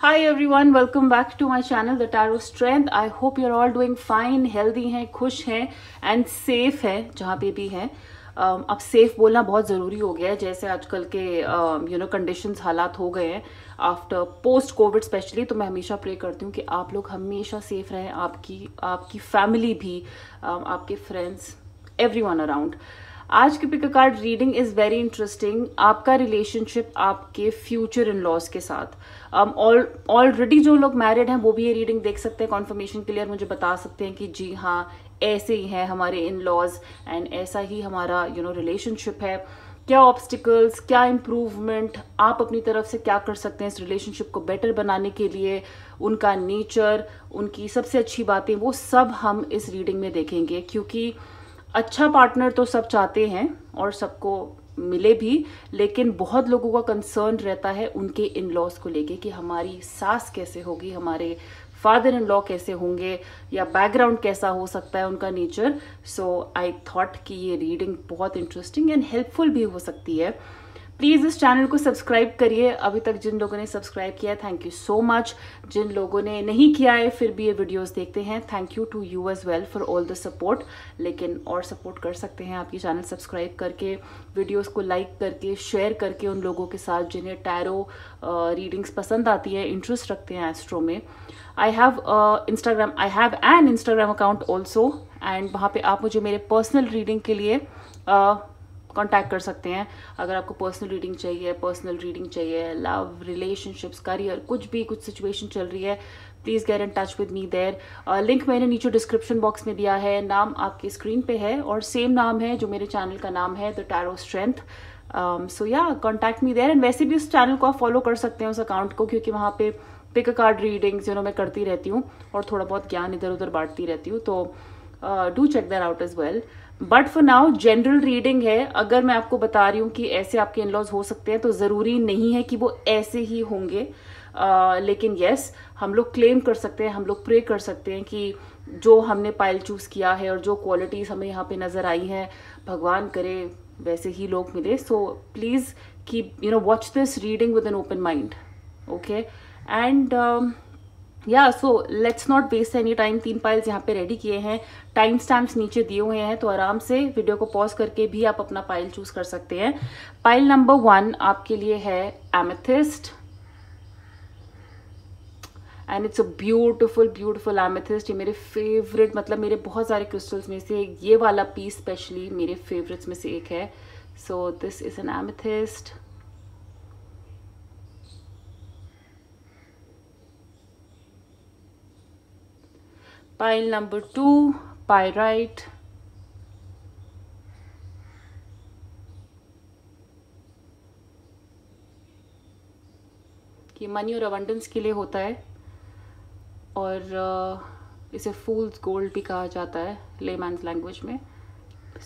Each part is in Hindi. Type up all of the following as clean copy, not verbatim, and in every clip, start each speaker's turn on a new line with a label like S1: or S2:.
S1: Hi everyone, welcome back to my channel The Tarot Strength. I hope you're all doing fine, healthy हैं, खुश हैं and safe हैं जहाँ पे भी हैं. अब सेफ बोलना बहुत ज़रूरी हो गया है जैसे आजकल के कंडीशंस हालात हो गए हैं आफ्टर पोस्ट कोविड स्पेशली. तो मैं हमेशा प्रे करती हूँ कि आप लोग हमेशा सेफ रहें, आपकी फैमिली भी, आपके फ्रेंड्स, एवरीवन अराउंड. आज की pick a card reading is very interesting. आपका रिलेशनशिप आपके फ्यूचर इन लॉज के साथ. ऑलरेडी जो लोग मैरिड हैं वो भी ये रीडिंग देख सकते हैं कॉन्फर्मेशन के लिए, मुझे बता सकते हैं कि जी हाँ ऐसे ही है हमारे इन लॉज एंड ऐसा ही हमारा रिलेशनशिप है. क्या ऑब्स्टिकल्स, क्या इम्प्रूवमेंट, आप अपनी तरफ से क्या कर सकते हैं इस रिलेशनशिप को बेटर बनाने के लिए, उनका नेचर, उनकी सबसे अच्छी बातें, वो सब हम इस रीडिंग में देखेंगे. क्योंकि अच्छा पार्टनर तो सब चाहते हैं और सबको मिले भी, लेकिन बहुत लोगों का कंसर्न रहता है उनके इन लॉज को लेके कि हमारी सास कैसे होगी, हमारे फादर इन लॉ कैसे होंगे, या बैकग्राउंड कैसा हो सकता है उनका नेचर. सो आई थॉट कि ये रीडिंग बहुत इंटरेस्टिंग एंड हेल्पफुल भी हो सकती है. प्लीज़ इस चैनल को सब्सक्राइब करिए. अभी तक जिन लोगों ने सब्सक्राइब किया है थैंक यू सो मच. जिन लोगों ने नहीं किया है फिर भी ये वीडियोस देखते हैं, thank you to you as well for all the support. लेकिन और सपोर्ट कर सकते हैं आप ये चैनल सब्सक्राइब करके, वीडियोस को लाइक करके, शेयर करके उन लोगों के साथ जिन्हें टैरो रीडिंग्स पसंद आती है, इंटरेस्ट रखते हैं एस्ट्रो में. I have an Instagram account also and वहाँ पे आप मुझे मेरे पर्सनल रीडिंग के लिए कांटेक्ट कर सकते हैं. अगर आपको पर्सनल रीडिंग चाहिए, लव, रिलेशनशिप्स, करियर, कुछ सिचुएशन चल रही है, please get in touch with me there. Link मैंने नीचे डिस्क्रिप्शन बॉक्स में दिया है. नाम आपकी स्क्रीन पे है और सेम नाम है जो मेरे चैनल का नाम है, द टैरो स्ट्रेंथ. सो या कॉन्टैक्ट मी देयर. एंड वैसे भी उस चैनल को आप फॉलो कर सकते हैं, उस अकाउंट को, क्योंकि वहाँ पे पिक अ कार्ड रीडिंग्स मैं करती रहती हूँ और थोड़ा बहुत ज्ञान इधर उधर बांटती रहती हूँ. तो do check that out as well. But for now general reading है. अगर मैं आपको बता रही हूँ कि ऐसे आपके इन लॉज हो सकते हैं तो ज़रूरी नहीं है कि वो ऐसे ही होंगे. लेकिन यस, हम लोग क्लेम कर सकते हैं, हम लोग प्रे कर सकते हैं कि जो हमने पाइल चूज किया है और जो क्वालिटीज़ हमें यहाँ पे नज़र आई हैं, भगवान करे वैसे ही लोग मिले. So please keep watch this reading with an open mind. Okay and so let's not waste any time. 3 piles यहाँ पे रेडी किए हैं, टाइम स्टैम्प्स नीचे दिए हुए हैं, तो आराम से वीडियो को पॉज करके भी आप अपना पाइल चूज कर सकते हैं. पाइल नंबर 1 आपके लिए है amethyst and it's a beautiful amethyst. ये मेरे फेवरेट, मतलब मेरे बहुत सारे क्रिस्टल्स में से ये वाला पीस स्पेशली मेरे फेवरेट्स में से एक है. So this is an amethyst. Pile number 2, pyrite. ये मनी और अबंडेंस के लिए होता है और इसे फूल्स गोल्ड भी कहा जाता है लेमैन्स लैंग्वेज में.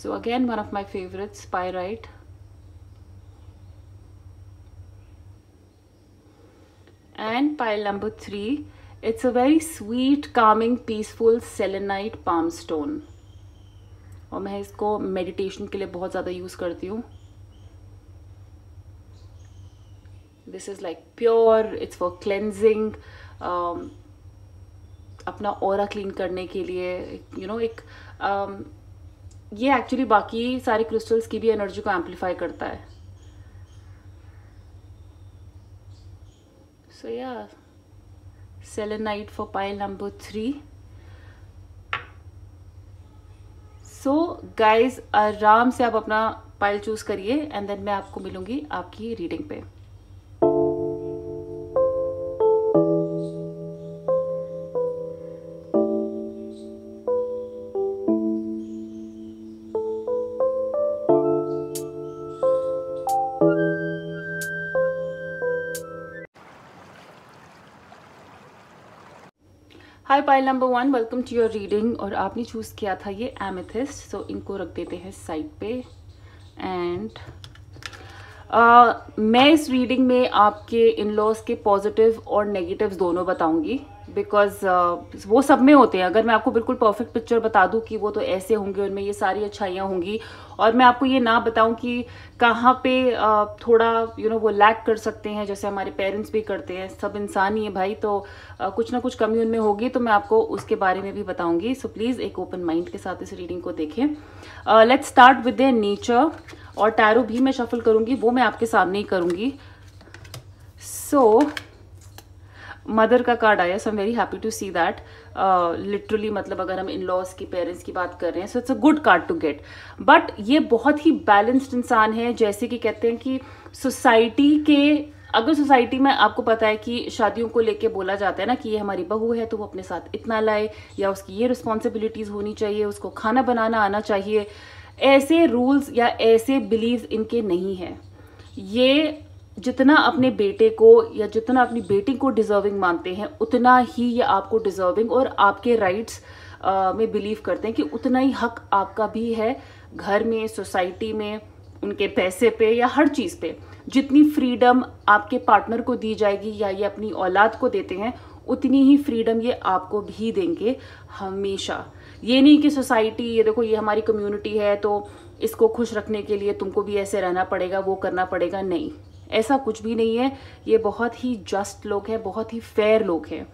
S1: So again one of my favourites, pyrite. And pile number 3, it's a very sweet, Kameng, peaceful selenite palm stone. और मैं इसको मेडिटेशन के लिए बहुत ज़्यादा यूज़ करती हूँ. This is like pure, it's for cleansing, अपना ऑरा क्लीन करने के लिए. ये एक्चुअली बाकी सारे क्रिस्टल्स की भी एनर्जी को एम्पलीफाई करता है. सो या selenite for pile number 3. So guys आराम से आप अपना पाइल चूज करिए एंड देन मैं आपको मिलूंगी आपकी रीडिंग पे. Hi pile number 1, welcome to your reading. और आपने चूज किया था ये एमेथिस्ट. सो इनको रख देते हैं साइड पे. एंड मैं इस रीडिंग में आपके इन लॉज के पॉजिटिव और नेगेटिव्स दोनों बताऊंगी. बिकॉज वो सब में होते हैं। अगर मैं आपको बिल्कुल परफेक्ट पिक्चर बता दूं कि वो तो ऐसे होंगे, उनमें ये सारी अच्छाइयाँ होंगी, और मैं आपको ये ना बताऊं कि कहाँ पे थोड़ा वो लैक कर सकते हैं, जैसे हमारे पेरेंट्स भी करते हैं, सब इंसान ही है भाई, तो कुछ ना कुछ कमी उनमें होगी, तो मैं आपको उसके बारे में भी बताऊंगी। सो प्लीज़ एक ओपन माइंड के साथ इस रीडिंग को देखें। Let's start with their nature, और टैरो भी मैं शफल करूंगी, वो मैं आपके सामने ही करूंगी। सो मदर का कार्ड आया, so I am very happy to see that. Literally मतलब अगर हम इन लॉज की पेरेंट्स की बात कर रहे हैं, so it's a good card to get. But ये बहुत ही बैलेंस्ड इंसान है, जैसे कि कहते हैं कि सोसाइटी के, अगर सोसाइटी में आपको पता है कि शादियों को लेके बोला जाता है ना कि ये हमारी बहू है तो वो अपने साथ इतना लाए, या उसकी ये रिस्पॉन्सिबिलिटीज होनी चाहिए, उसको खाना बनाना आना चाहिए, ऐसे रूल्स या ऐसे बिलीव्स इनके नहीं है। ये जितना अपने बेटे को या जितना अपनी बेटी को डिजर्विंग मानते हैं, उतना ही ये आपको डिजर्विंग और आपके राइट्स में बिलीव करते हैं कि उतना ही हक आपका भी है घर में, सोसाइटी में, उनके पैसे पे या हर चीज़ पे। जितनी फ्रीडम आपके पार्टनर को दी जाएगी या ये अपनी औलाद को देते हैं, उतनी ही फ्रीडम ये आपको भी देंगे हमेशा। ये नहीं कि सोसाइटी, ये देखो ये हमारी कम्युनिटी है तो इसको खुश रखने के लिए तुमको भी ऐसे रहना पड़ेगा, वो करना पड़ेगा, नहीं, ऐसा कुछ भी नहीं है। ये बहुत ही जस्ट लोग हैं, बहुत ही फेयर लोग हैं।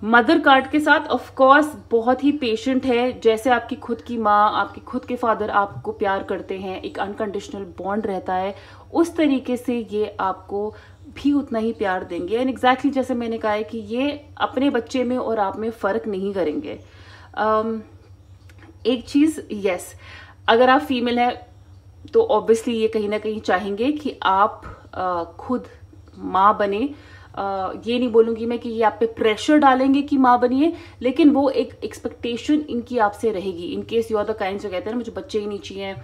S1: मदर कार्ड के साथ ऑफ कोर्स बहुत ही पेशेंट है, जैसे आपकी खुद की माँ, आपके खुद के फादर आपको प्यार करते हैं, एक अनकंडीशनल बॉन्ड रहता है, उस तरीके से ये आपको भी उतना ही प्यार देंगे। एंड एग्जैक्टली जैसे मैंने कहा है कि ये अपने बच्चे में और आप में फर्क नहीं करेंगे। एक चीज, यस, अगर आप फीमेल है तो ऑब्वियसली ये कहीं ना कहीं चाहेंगे कि आप खुद माँ बने। ये नहीं बोलूंगी मैं कि ये आप पे प्रेशर डालेंगे कि माँ बनिए, लेकिन वो एक एक्सपेक्टेशन इनकी आपसे रहेगी। In case you are the kind जो कहते हैं ना मुझे बच्चे ही नहीं चाहिए,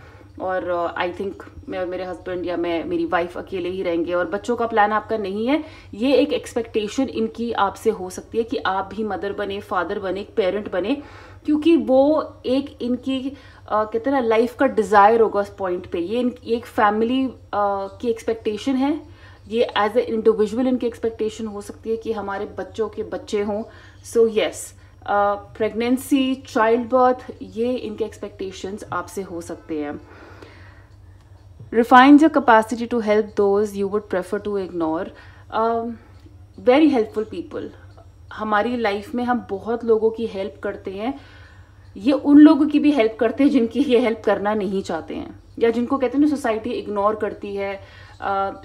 S1: और आई थिंक मैं और मेरे हस्बैंड या मैं मेरी वाइफ अकेले ही रहेंगे और बच्चों का प्लान आपका नहीं है, ये एक एक्सपेक्टेशन इनकी आपसे हो सकती है कि आप भी मदर बने, फादर बने, एक पेरेंट बने, क्योंकि वो एक इनकी कहते हैं ना लाइफ का डिजायर होगा उस पॉइंट पे। ये एक फैमिली की एक्सपेक्टेशन है, ये एज ए इंडिविजुअल इनकी एक्सपेक्टेशन हो सकती है कि हमारे बच्चों के बच्चे हों। So yes, pregnancy, child birth, ये इनके एक्सपेक्टेशंस आपसे हो सकते हैं। Refines your capacity to help those you would prefer to ignore. Very helpful people. हमारी लाइफ में हम बहुत लोगों की हेल्प करते हैं, ये उन लोगों की भी हेल्प करते हैं जिनकी ये हेल्प करना नहीं चाहते हैं, या जिनको कहते हैं ना सोसाइटी इग्नोर करती है।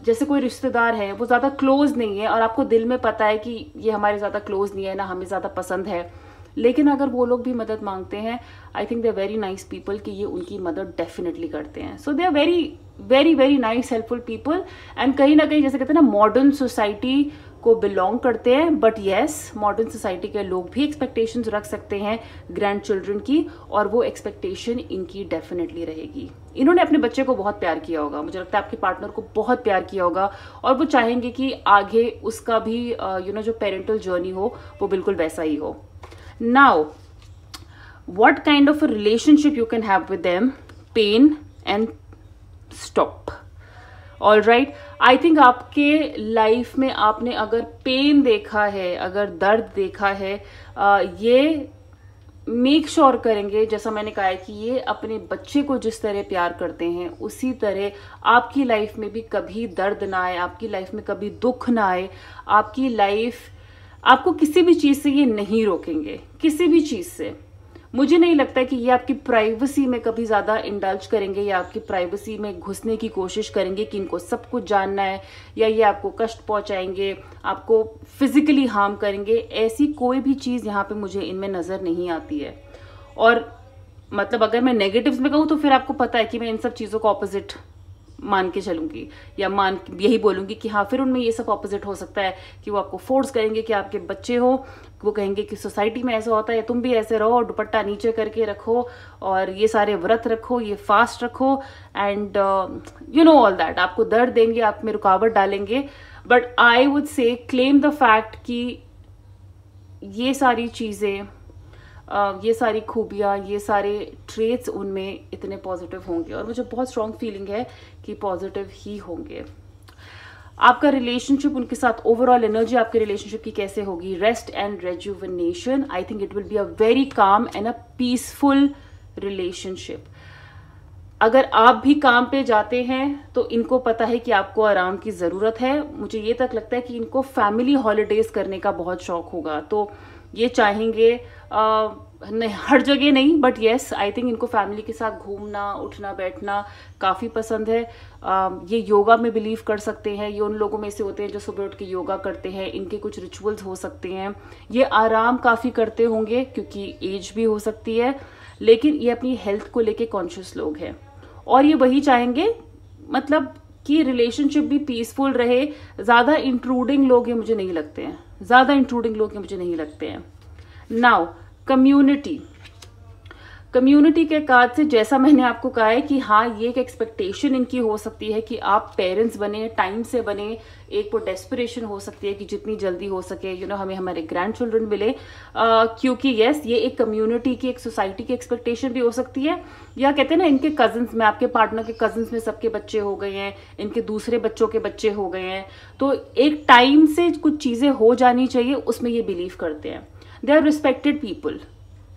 S1: जैसे कोई रिश्तेदार है, वो ज़्यादा क्लोज नहीं है और आपको दिल में पता है कि ये हमारे ज़्यादा क्लोज नहीं है, ना हमें ज़्यादा पसंद है, लेकिन अगर वो लोग भी मदद मांगते हैं, I think they are very nice people कि ये उनकी मदद डेफिनेटली करते हैं। So they are very very very nice helpful people, and कहीं ना कहीं जैसे कहते हैं ना मॉडर्न सोसाइटी को बिलोंग करते हैं, बट येस मॉडर्न सोसाइटी के लोग भी एक्सपेक्टेशंस रख सकते हैं ग्रैंड चिल्ड्रन की, और वो एक्सपेक्टेशन इनकी डेफिनेटली रहेगी। इन्होंने अपने बच्चे को बहुत प्यार किया होगा, मुझे लगता है आपके पार्टनर को बहुत प्यार किया होगा, और वो चाहेंगे कि आगे उसका भी जो पेरेंटल जर्नी हो वो बिल्कुल वैसा ही हो। Now, what kind of a relationship you can have with them? Pain and stop. All right. I think आपके लाइफ में आपने अगर पेन देखा है, अगर दर्द देखा है, ये मेक श्योर करेंगे, जैसा मैंने कहा है कि ये अपने बच्चे को जिस तरह प्यार करते हैं उसी तरह आपकी लाइफ में भी कभी दर्द ना आए, आपकी लाइफ में कभी दुख ना आए, आपकी लाइफ आपको किसी भी चीज से ये नहीं रोकेंगे, किसी भी चीज से। मुझे नहीं लगता कि ये आपकी प्राइवेसी में कभी ज्यादा इंडल्ज करेंगे या आपकी प्राइवेसी में घुसने की कोशिश करेंगे कि इनको सब कुछ जानना है, या ये आपको कष्ट पहुंचाएंगे, आपको फिजिकली हार्म करेंगे। ऐसी कोई भी चीज यहाँ पे मुझे इनमें नजर नहीं आती है। और मतलब अगर मैं नेगेटिव्स में कहूँ तो फिर आपको पता है कि मैं इन सब चीजों को ऑपोजिट मान के चलूंगी, या यही बोलूंगी कि हाँ फिर उनमें ये सब ऑपोजिट हो सकता है कि वो आपको फोर्स करेंगे कि आपके बच्चे हो, वो कहेंगे कि सोसाइटी में ऐसा होता है, तुम भी ऐसे रहो, दुपट्टा नीचे करके रखो और ये सारे व्रत रखो, ये फास्ट रखो, and you know all that. आपको दर्द देंगे, आप में रुकावट डालेंगे, but I would say claim the fact कि ये सारी चीजें, ये सारी खूबियाँ, ये सारे ट्रेट्स उनमें इतने पॉजिटिव होंगे, और मुझे बहुत स्ट्रॉन्ग फीलिंग है कि पॉजिटिव ही होंगे। आपका रिलेशनशिप उनके साथ, ओवरऑल एनर्जी आपके रिलेशनशिप की कैसे होगी? Rest and rejuvenation, I think it will be a very calm and a peaceful relationship. अगर आप भी काम पे जाते हैं तो इनको पता है कि आपको आराम की ज़रूरत है। मुझे ये तक लगता है कि इनको फैमिली हॉलीडेज करने का बहुत शौक होगा, तो ये चाहेंगे नहीं, हर जगह नहीं, बट येस आई थिंक इनको फैमिली के साथ घूमना, उठना बैठना काफ़ी पसंद है। ये योगा में बिलीव कर सकते हैं, ये उन लोगों में से होते हैं जो सुबह उठ के योगा करते हैं, इनके कुछ रिचुअल्स हो सकते हैं। ये आराम काफ़ी करते होंगे क्योंकि एज भी हो सकती है, लेकिन ये अपनी हेल्थ को लेके कॉन्शियस लोग हैं और ये वही चाहेंगे, मतलब कि रिलेशनशिप भी पीसफुल रहे। ज़्यादा इंट्रूडिंग लोग ये मुझे नहीं लगते हैं, ज़्यादा इंट्रूडिंग लोग ये मुझे नहीं लगते हैं। नाउ कम्युनिटी के कार्ड से जैसा मैंने आपको कहा है कि हाँ, ये एक एक्सपेक्टेशन इनकी हो सकती है कि आप पेरेंट्स बने, टाइम से बने। एक वो डेस्परेशन हो सकती है कि जितनी जल्दी हो सके हमें हमारे ग्रैंड चिल्ड्रन मिले, क्योंकि यस ये एक कम्युनिटी की, एक सोसाइटी की एक्सपेक्टेशन भी हो सकती है। या कहते हैं ना, इनके कजन्स में, आपके पार्टनर के कजन्स में सबके बच्चे हो गए हैं, इनके दूसरे बच्चों के बच्चे हो गए हैं, तो एक टाइम से कुछ चीज़ें हो जानी चाहिए, उसमें ये बिलीव करते हैं। दे आर रिस्पेक्टेड पीपल,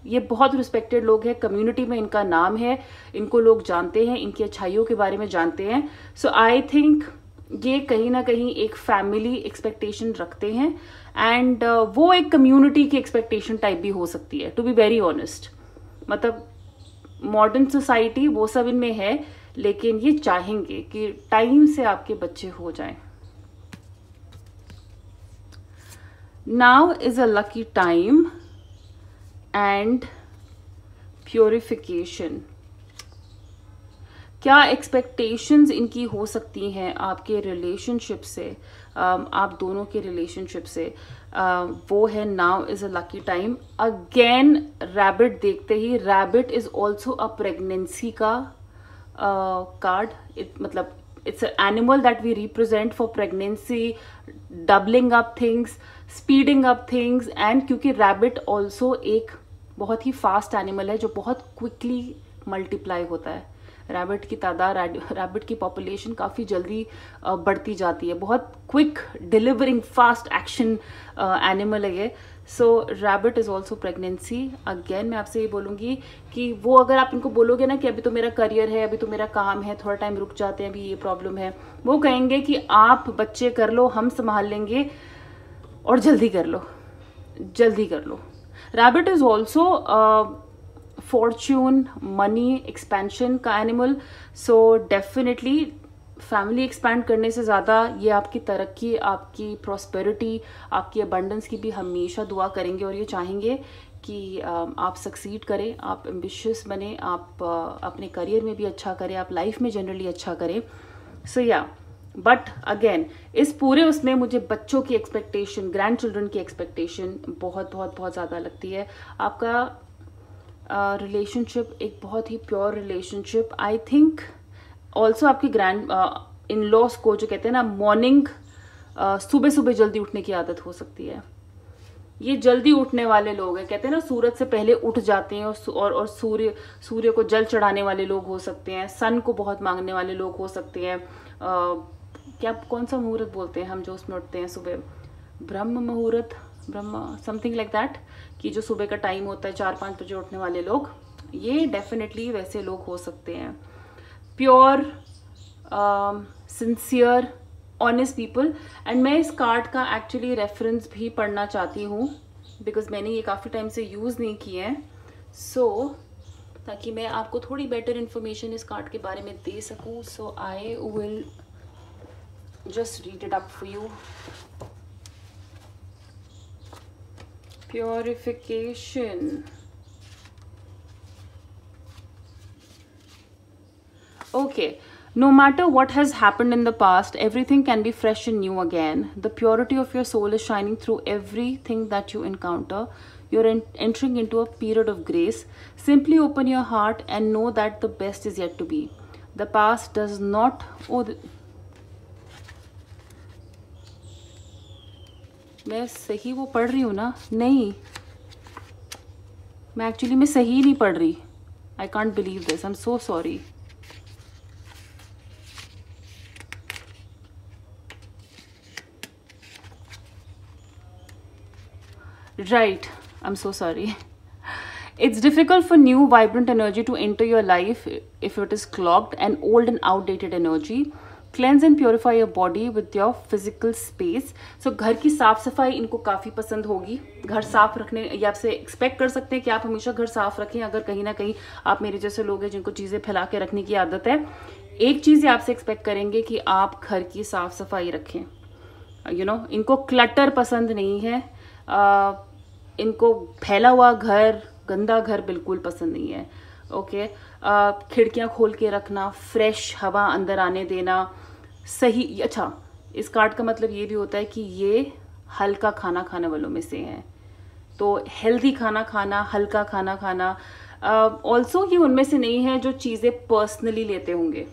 S1: ये बहुत रिस्पेक्टेड लोग हैं, कम्युनिटी में इनका नाम है, इनको लोग जानते हैं, इनकी अच्छाइयों के बारे में जानते हैं। सो आई थिंक ये कहीं ना कहीं एक फैमिली एक्सपेक्टेशन रखते हैं एंड वो एक कम्युनिटी की एक्सपेक्टेशन टाइप भी हो सकती है, टू बी वेरी ऑनेस्ट। मतलब मॉडर्न सोसाइटी वो सब इनमें है, लेकिन ये चाहेंगे कि टाइम से आपके बच्चे हो जाएं। Now is a lucky time and purification. क्या एक्सपेक्टेशंस इनकी हो सकती हैं आपके रिलेशनशिप से, आप दोनों के रिलेशनशिप से? वो है now is a lucky time. Again rabbit देखते ही, rabbit is also a pregnancy का कार्ड। मतलब it's an animal that we represent for pregnancy, doubling up things, speeding up things, and क्योंकि rabbit also एक बहुत ही फास्ट एनिमल है जो बहुत क्विकली मल्टीप्लाई होता है। रैबिट की तादाद, रैबिट की पॉपुलेशन काफ़ी जल्दी बढ़ती जाती है, बहुत quick delivering fast action animal है ये। So rabbit is also pregnancy. Again मैं आपसे ये बोलूँगी कि वो, अगर आप इनको बोलोगे ना कि अभी तो मेरा करियर है, अभी तो मेरा काम है, थोड़ा टाइम रुक जाते हैं, अभी ये प्रॉब्लम है, वो कहेंगे कि आप बच्चे कर लो, हम संभाल लेंगे, और जल्दी कर लो, जल्दी कर लो। Rabbit is also fortune, money, expansion का एनिमल। सो डेफिनेटली फैमिली एक्सपैंड करने से ज़्यादा ये आपकी तरक्की, आपकी प्रॉस्पेरिटी, आपकी अबंडेंस की भी हमेशा दुआ करेंगे और ये चाहेंगे कि आप सक्सीड करें, आप एम्बिशियस बने, आप अपने करियर में भी अच्छा करें, आप लाइफ में जनरली अच्छा करें। सो या, बट अगेन इस पूरे उसमें मुझे बच्चों की एक्सपेक्टेशन, ग्रैंड चिल्ड्रन की एक्सपेक्टेशन बहुत बहुत बहुत ज़्यादा लगती है। आपका रिलेशनशिप एक बहुत ही pure relationship, I think also आपके ग्रैंड इन लॉस को, जो कहते हैं ना मॉर्निंग, सुबह सुबह जल्दी उठने की आदत हो सकती है। ये जल्दी उठने वाले लोग हैं, कहते हैं ना सूरज से पहले उठ जाते हैं, और सूर्य को जल चढ़ाने वाले लोग हो सकते हैं, सन को बहुत मांगने वाले लोग हो सकते हैं। क्या, कौन सा मुहूर्त बोलते हैं हम जो उसमें उठते हैं सुबह? ब्रह्म मुहूर्त, ब्रह्म समथिंग लाइक दैट, कि जो सुबह का टाइम होता है 4-5 बजे उठने वाले लोग, ये डेफिनेटली वैसे लोग हो सकते हैं। Pure, sincere, honest people. And मैं इस कार्ड का एक्चुअली रेफरेंस भी पढ़ना चाहती हूँ, बिकॉज मैंने ये काफ़ी टाइम से यूज़ नहीं किए हैं, सो ताकि मैं आपको थोड़ी बेटर इन्फॉर्मेशन इस कार्ड के बारे में दे सकूँ। So I will just read it up for you. Purification. Okay, no matter what has happened in the past, everything can be fresh and new again. The purity of your soul is shining through everything that you encounter. You're entering into a period of grace. Simply open your heart and know that the best is yet to be. The past does not... मैं सही वो पढ़ रही हूँ ना? नहीं, मैं एक्चुअली मैं सही नहीं पढ़ रही. I can't believe this. I am so sorry. Right. I'm so sorry. It's difficult for new, vibrant energy to enter your life if it is clogged and old and outdated energy. Cleanse and purify your body with your physical space. So घर की साफ सफाई इनको काफ़ी पसंद होगी. घर साफ रखने ये आपसे एक्सपेक्ट कर सकते हैं कि आप हमेशा घर साफ रखें. अगर कहीं ना कहीं आप मेरे जैसे लोग हैं जिनको चीज़ें फैला के रखने की आदत है, एक चीज़ ये आपसे एक्सपेक्ट करेंगे कि आप घर की साफ सफाई रखें. इनको क्लटर पसंद नहीं है. इनको फैला हुआ घर, गंदा घर बिल्कुल पसंद नहीं है. ओके. खिड़कियां खोल के रखना, फ्रेश हवा अंदर आने देना, सही. अच्छा, इस कार्ड का मतलब ये भी होता है कि ये हल्का खाना खाने वालों में से हैं. तो हेल्दी खाना खाना, हल्का खाना खाना. ऑल्सो ये उनमें से नहीं है जो चीज़ें पर्सनली लेते होंगे.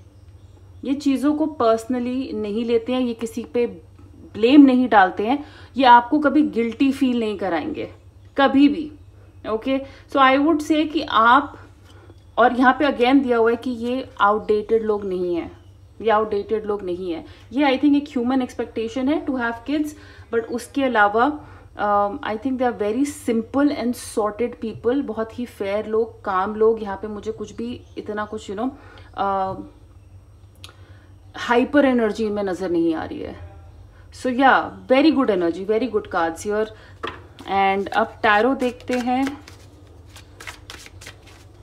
S1: ये चीज़ों को पर्सनली नहीं लेते हैं. ये किसी पे ब्लेम नहीं डालते हैं. ये आपको कभी गिल्टी फील नहीं कराएंगे, कभी भी. Okay. So I would say कि आप, और यहाँ पे अगेन दिया हुआ है कि ये आउटडेटेड लोग नहीं है. ये आउटडेटेड लोग नहीं है. ये आई थिंक एक ह्यूमन एक्सपेक्टेशन है टू हैव किड्स. बट उसके अलावा I think they are very simple and sorted people. बहुत ही फेयर लोग, काम लोग. यहाँ पे मुझे कुछ भी इतना कुछ हाइपर एनर्जी इनमें नजर नहीं आ रही है. सो या, very good energy, very good cards here. And अब टैरो देखते हैं.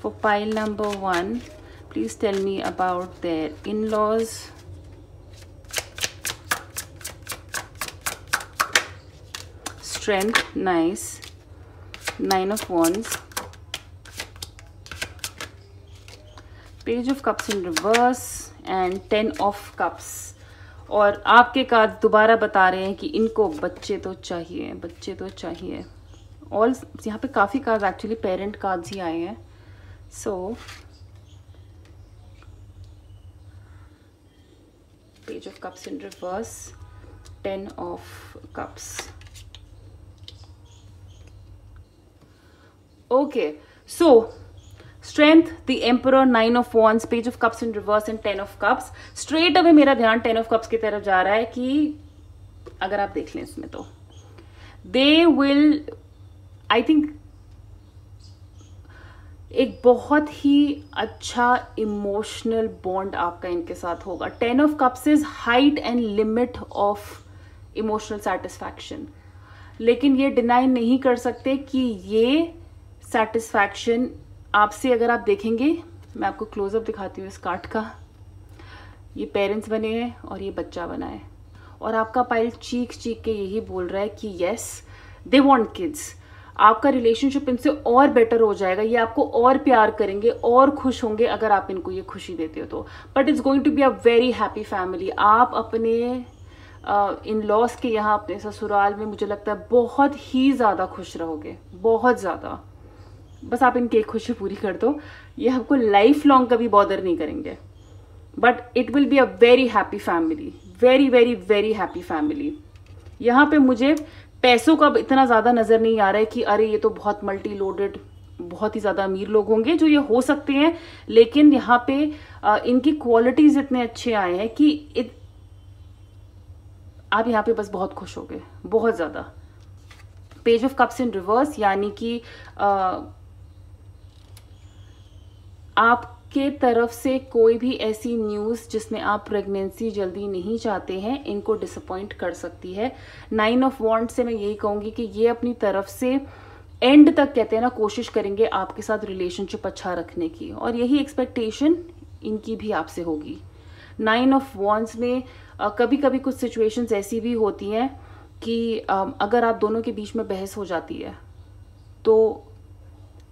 S1: For pile number 1, please tell me about their in-laws. Strength, nice. 9 of Wands. Page of Cups in reverse and 10 of Cups. और आपके कार्ड दोबारा बता रहे हैं कि इनको बच्चे तो चाहिए, बच्चे तो चाहिए. ऑल यहाँ पे काफ़ी कार्ड एक्चुअली पेरेंट कार्ड्स ही आए हैं. So, Page of Cups in reverse, 10 of Cups. Okay, so Strength, the Emperor, 9 of Wands, Page of Cups in reverse and 10 of Cups. Straight away मेरा ध्यान 10 of Cups की तरफ जा रहा है कि अगर आप देख लें इसमें तो they will, I think, एक बहुत ही अच्छा इमोशनल बॉन्ड आपका इनके साथ होगा. 10 of cups is height and limit of emotional satisfaction. लेकिन ये डिनाई नहीं कर सकते कि ये सेटिस्फैक्शन आपसे, अगर आप देखेंगे, मैं आपको क्लोजअप दिखाती हूँ इस कार्ड का. ये पेरेंट्स बने हैं और ये बच्चा बना है. और आपका पाइल चीख चीख के यही बोल रहा है कि येस, दे वॉन्ट किड्स. आपका रिलेशनशिप इनसे और बेटर हो जाएगा. ये आपको और प्यार करेंगे और खुश होंगे अगर आप इनको ये खुशी देते हो तो. But it's going to be a very happy family. आप अपने इन लॉस के यहाँ, अपने ससुराल में, मुझे लगता है बहुत ही ज़्यादा खुश रहोगे, बहुत ज़्यादा. बस आप इनकी एक खुशी पूरी कर दो, ये आपको लाइफ लॉन्ग कभी बॉदर नहीं करेंगे. But it will be a very happy family, very very very happy family. यहाँ पे मुझे पैसों का इतना ज़्यादा नज़र नहीं आ रहा है कि अरे ये तो बहुत मल्टी लोडेड, बहुत ही ज़्यादा अमीर लोग होंगे, जो ये हो सकते हैं. लेकिन यहाँ पे इनकी क्वालिटीज़ इतने अच्छे आए हैं कि आप यहाँ पे बस बहुत खुश होगे, बहुत ज़्यादा. Page of cups in reverse, यानी कि आपके तरफ से कोई भी ऐसी न्यूज़ जिसमें आप प्रेगनेंसी जल्दी नहीं चाहते हैं, इनको डिसअपॉइंट कर सकती है. 9 ऑफ वॉन्ड्स से मैं यही कहूँगी कि ये अपनी तरफ से एंड तक, कहते हैं ना, कोशिश करेंगे आपके साथ रिलेशनशिप अच्छा रखने की. और यही एक्सपेक्टेशन इनकी भी आपसे होगी. 9 ऑफ वॉन्ड्स में कभी कभी कुछ सिचुएशंस ऐसी भी होती हैं कि अगर आप दोनों के बीच में बहस हो जाती है तो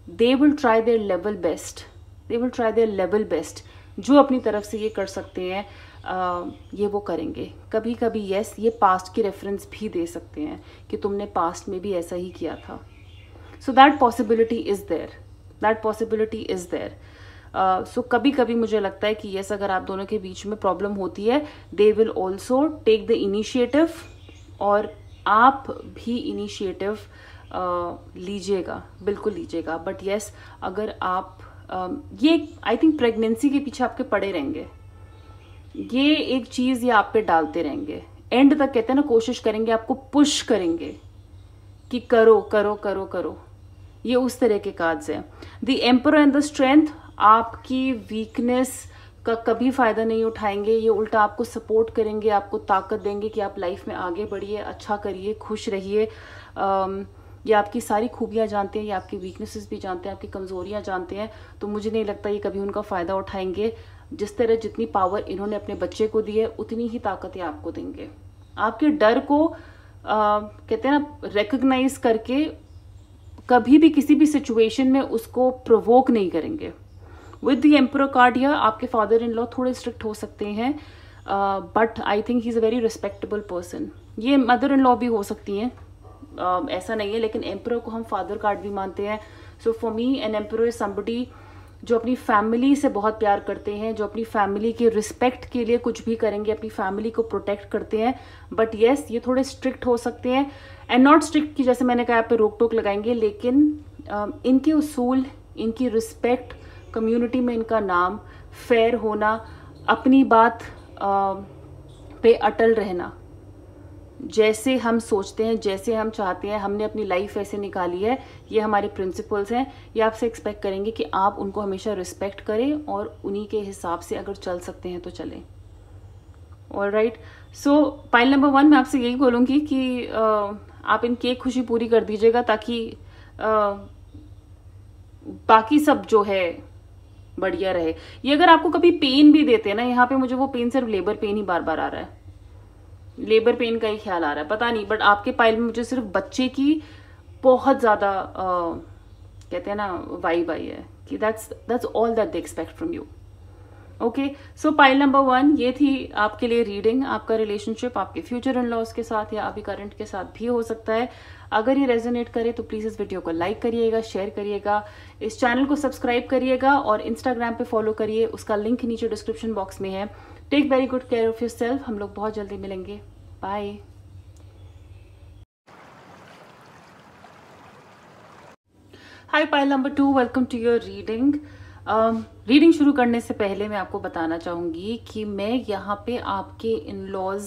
S1: they will try their level best. They will try their level best. जो अपनी तरफ से ये कर सकते हैं ये वो करेंगे. कभी कभी येस, ये पास्ट की रेफरेंस भी दे सकते हैं कि तुमने पास्ट में भी ऐसा ही किया था. So that possibility is there, that possibility is there. So कभी कभी मुझे लगता है कि येस, अगर आप दोनों के बीच में प्रॉब्लम होती है, they will also take the initiative और आप भी इनिशिएटिव लीजिएगा, बिल्कुल लीजिएगा. बट येस, अगर आप ये आई थिंक प्रेगनेंसी के पीछे आपके पड़े रहेंगे, ये एक चीज़ ये आप पे डालते रहेंगे एंड तक, कहते हैं ना, कोशिश करेंगे, आपको पुश करेंगे कि करो करो करो करो, ये उस तरह के कार्ड्स हैं। The emperor and the strength आपकी वीकनेस का कभी फायदा नहीं उठाएंगे, ये उल्टा आपको सपोर्ट करेंगे, आपको ताकत देंगे कि आप लाइफ में आगे बढ़िए, अच्छा करिए, खुश रहिए। ये आपकी सारी खूबियां जानते हैं, ये आपकी वीकनेसेस भी जानते हैं, आपकी कमजोरियां जानते हैं। तो मुझे नहीं लगता ये कभी उनका फायदा उठाएंगे। जिस तरह जितनी पावर इन्होंने अपने बच्चे को दी है उतनी ही ताकत ये आपको देंगे। आपके डर को कहते हैं ना, रिकग्नाइज करके कभी भी किसी भी सिचुएशन में उसको प्रोवोक नहीं करेंगे। With the emperor card here आपके फादर इन लॉ थोड़े स्ट्रिक्ट हो सकते हैं, but I think he is a very respectable person. ये मदर इन लॉ भी हो सकती हैं, ऐसा नहीं है, लेकिन एम्परर को हम फादर कार्ड भी मानते हैं। So for me an emperor is somebody जो अपनी फैमिली से बहुत प्यार करते हैं, जो अपनी फैमिली के रिस्पेक्ट के लिए कुछ भी करेंगे, अपनी फैमिली को प्रोटेक्ट करते हैं। बट येस, ये थोड़े स्ट्रिक्ट हो सकते हैं, एंड नॉट स्ट्रिक्ट की जैसे मैंने कहा आप पे रोक टोक लगाएंगे, लेकिन इनके उसूल, इनकी रिस्पेक्ट, कम्युनिटी में इनका नाम, फेयर होना, अपनी बात पे अटल रहना, जैसे हम सोचते हैं, जैसे हम चाहते हैं, हमने अपनी लाइफ ऐसे निकाली है, ये हमारे प्रिंसिपल्स हैं, ये आपसे एक्सपेक्ट करेंगे कि आप उनको हमेशा रिस्पेक्ट करें और उन्हीं के हिसाब से अगर चल सकते हैं तो चलें। ऑलराइट, सो पाइल नंबर 1 मैं आपसे यही बोलूँगी कि आप इनकी एक खुशी पूरी कर दीजिएगा ताकि बाकी सब जो है बढ़िया रहे। ये अगर आपको कभी पेन भी देते हैं ना, यहाँ पे मुझे वो पेन सिर्फ लेबर पेन ही बार बार आ रहा है, लेबर पेन का ही ख्याल आ रहा है, पता नहीं, बट आपके पाइल में मुझे सिर्फ बच्चे की बहुत ज्यादा कहते हैं ना वाइब आई है कि that's all that they expect from you. Okay, so pile number 1 ये थी आपके लिए रीडिंग। आपका रिलेशनशिप आपके फ्यूचर इन लॉज के साथ या अभी करंट के साथ भी हो सकता है। अगर ये रेजोनेट करे तो प्लीज इस वीडियो को लाइक करिएगा, शेयर करिएगा, इस चैनल को सब्सक्राइब करिएगा और इंस्टाग्राम पे फॉलो करिए, उसका लिंक नीचे डिस्क्रिप्शन बॉक्स में है। Take very good care of yourself. हम लोग बहुत जल्दी मिलेंगे। Bye. Hi pile number 2, welcome to your reading. Reading शुरू करने से पहले मैं आपको बताना चाहूंगी कि मैं यहाँ पे आपके इन लॉज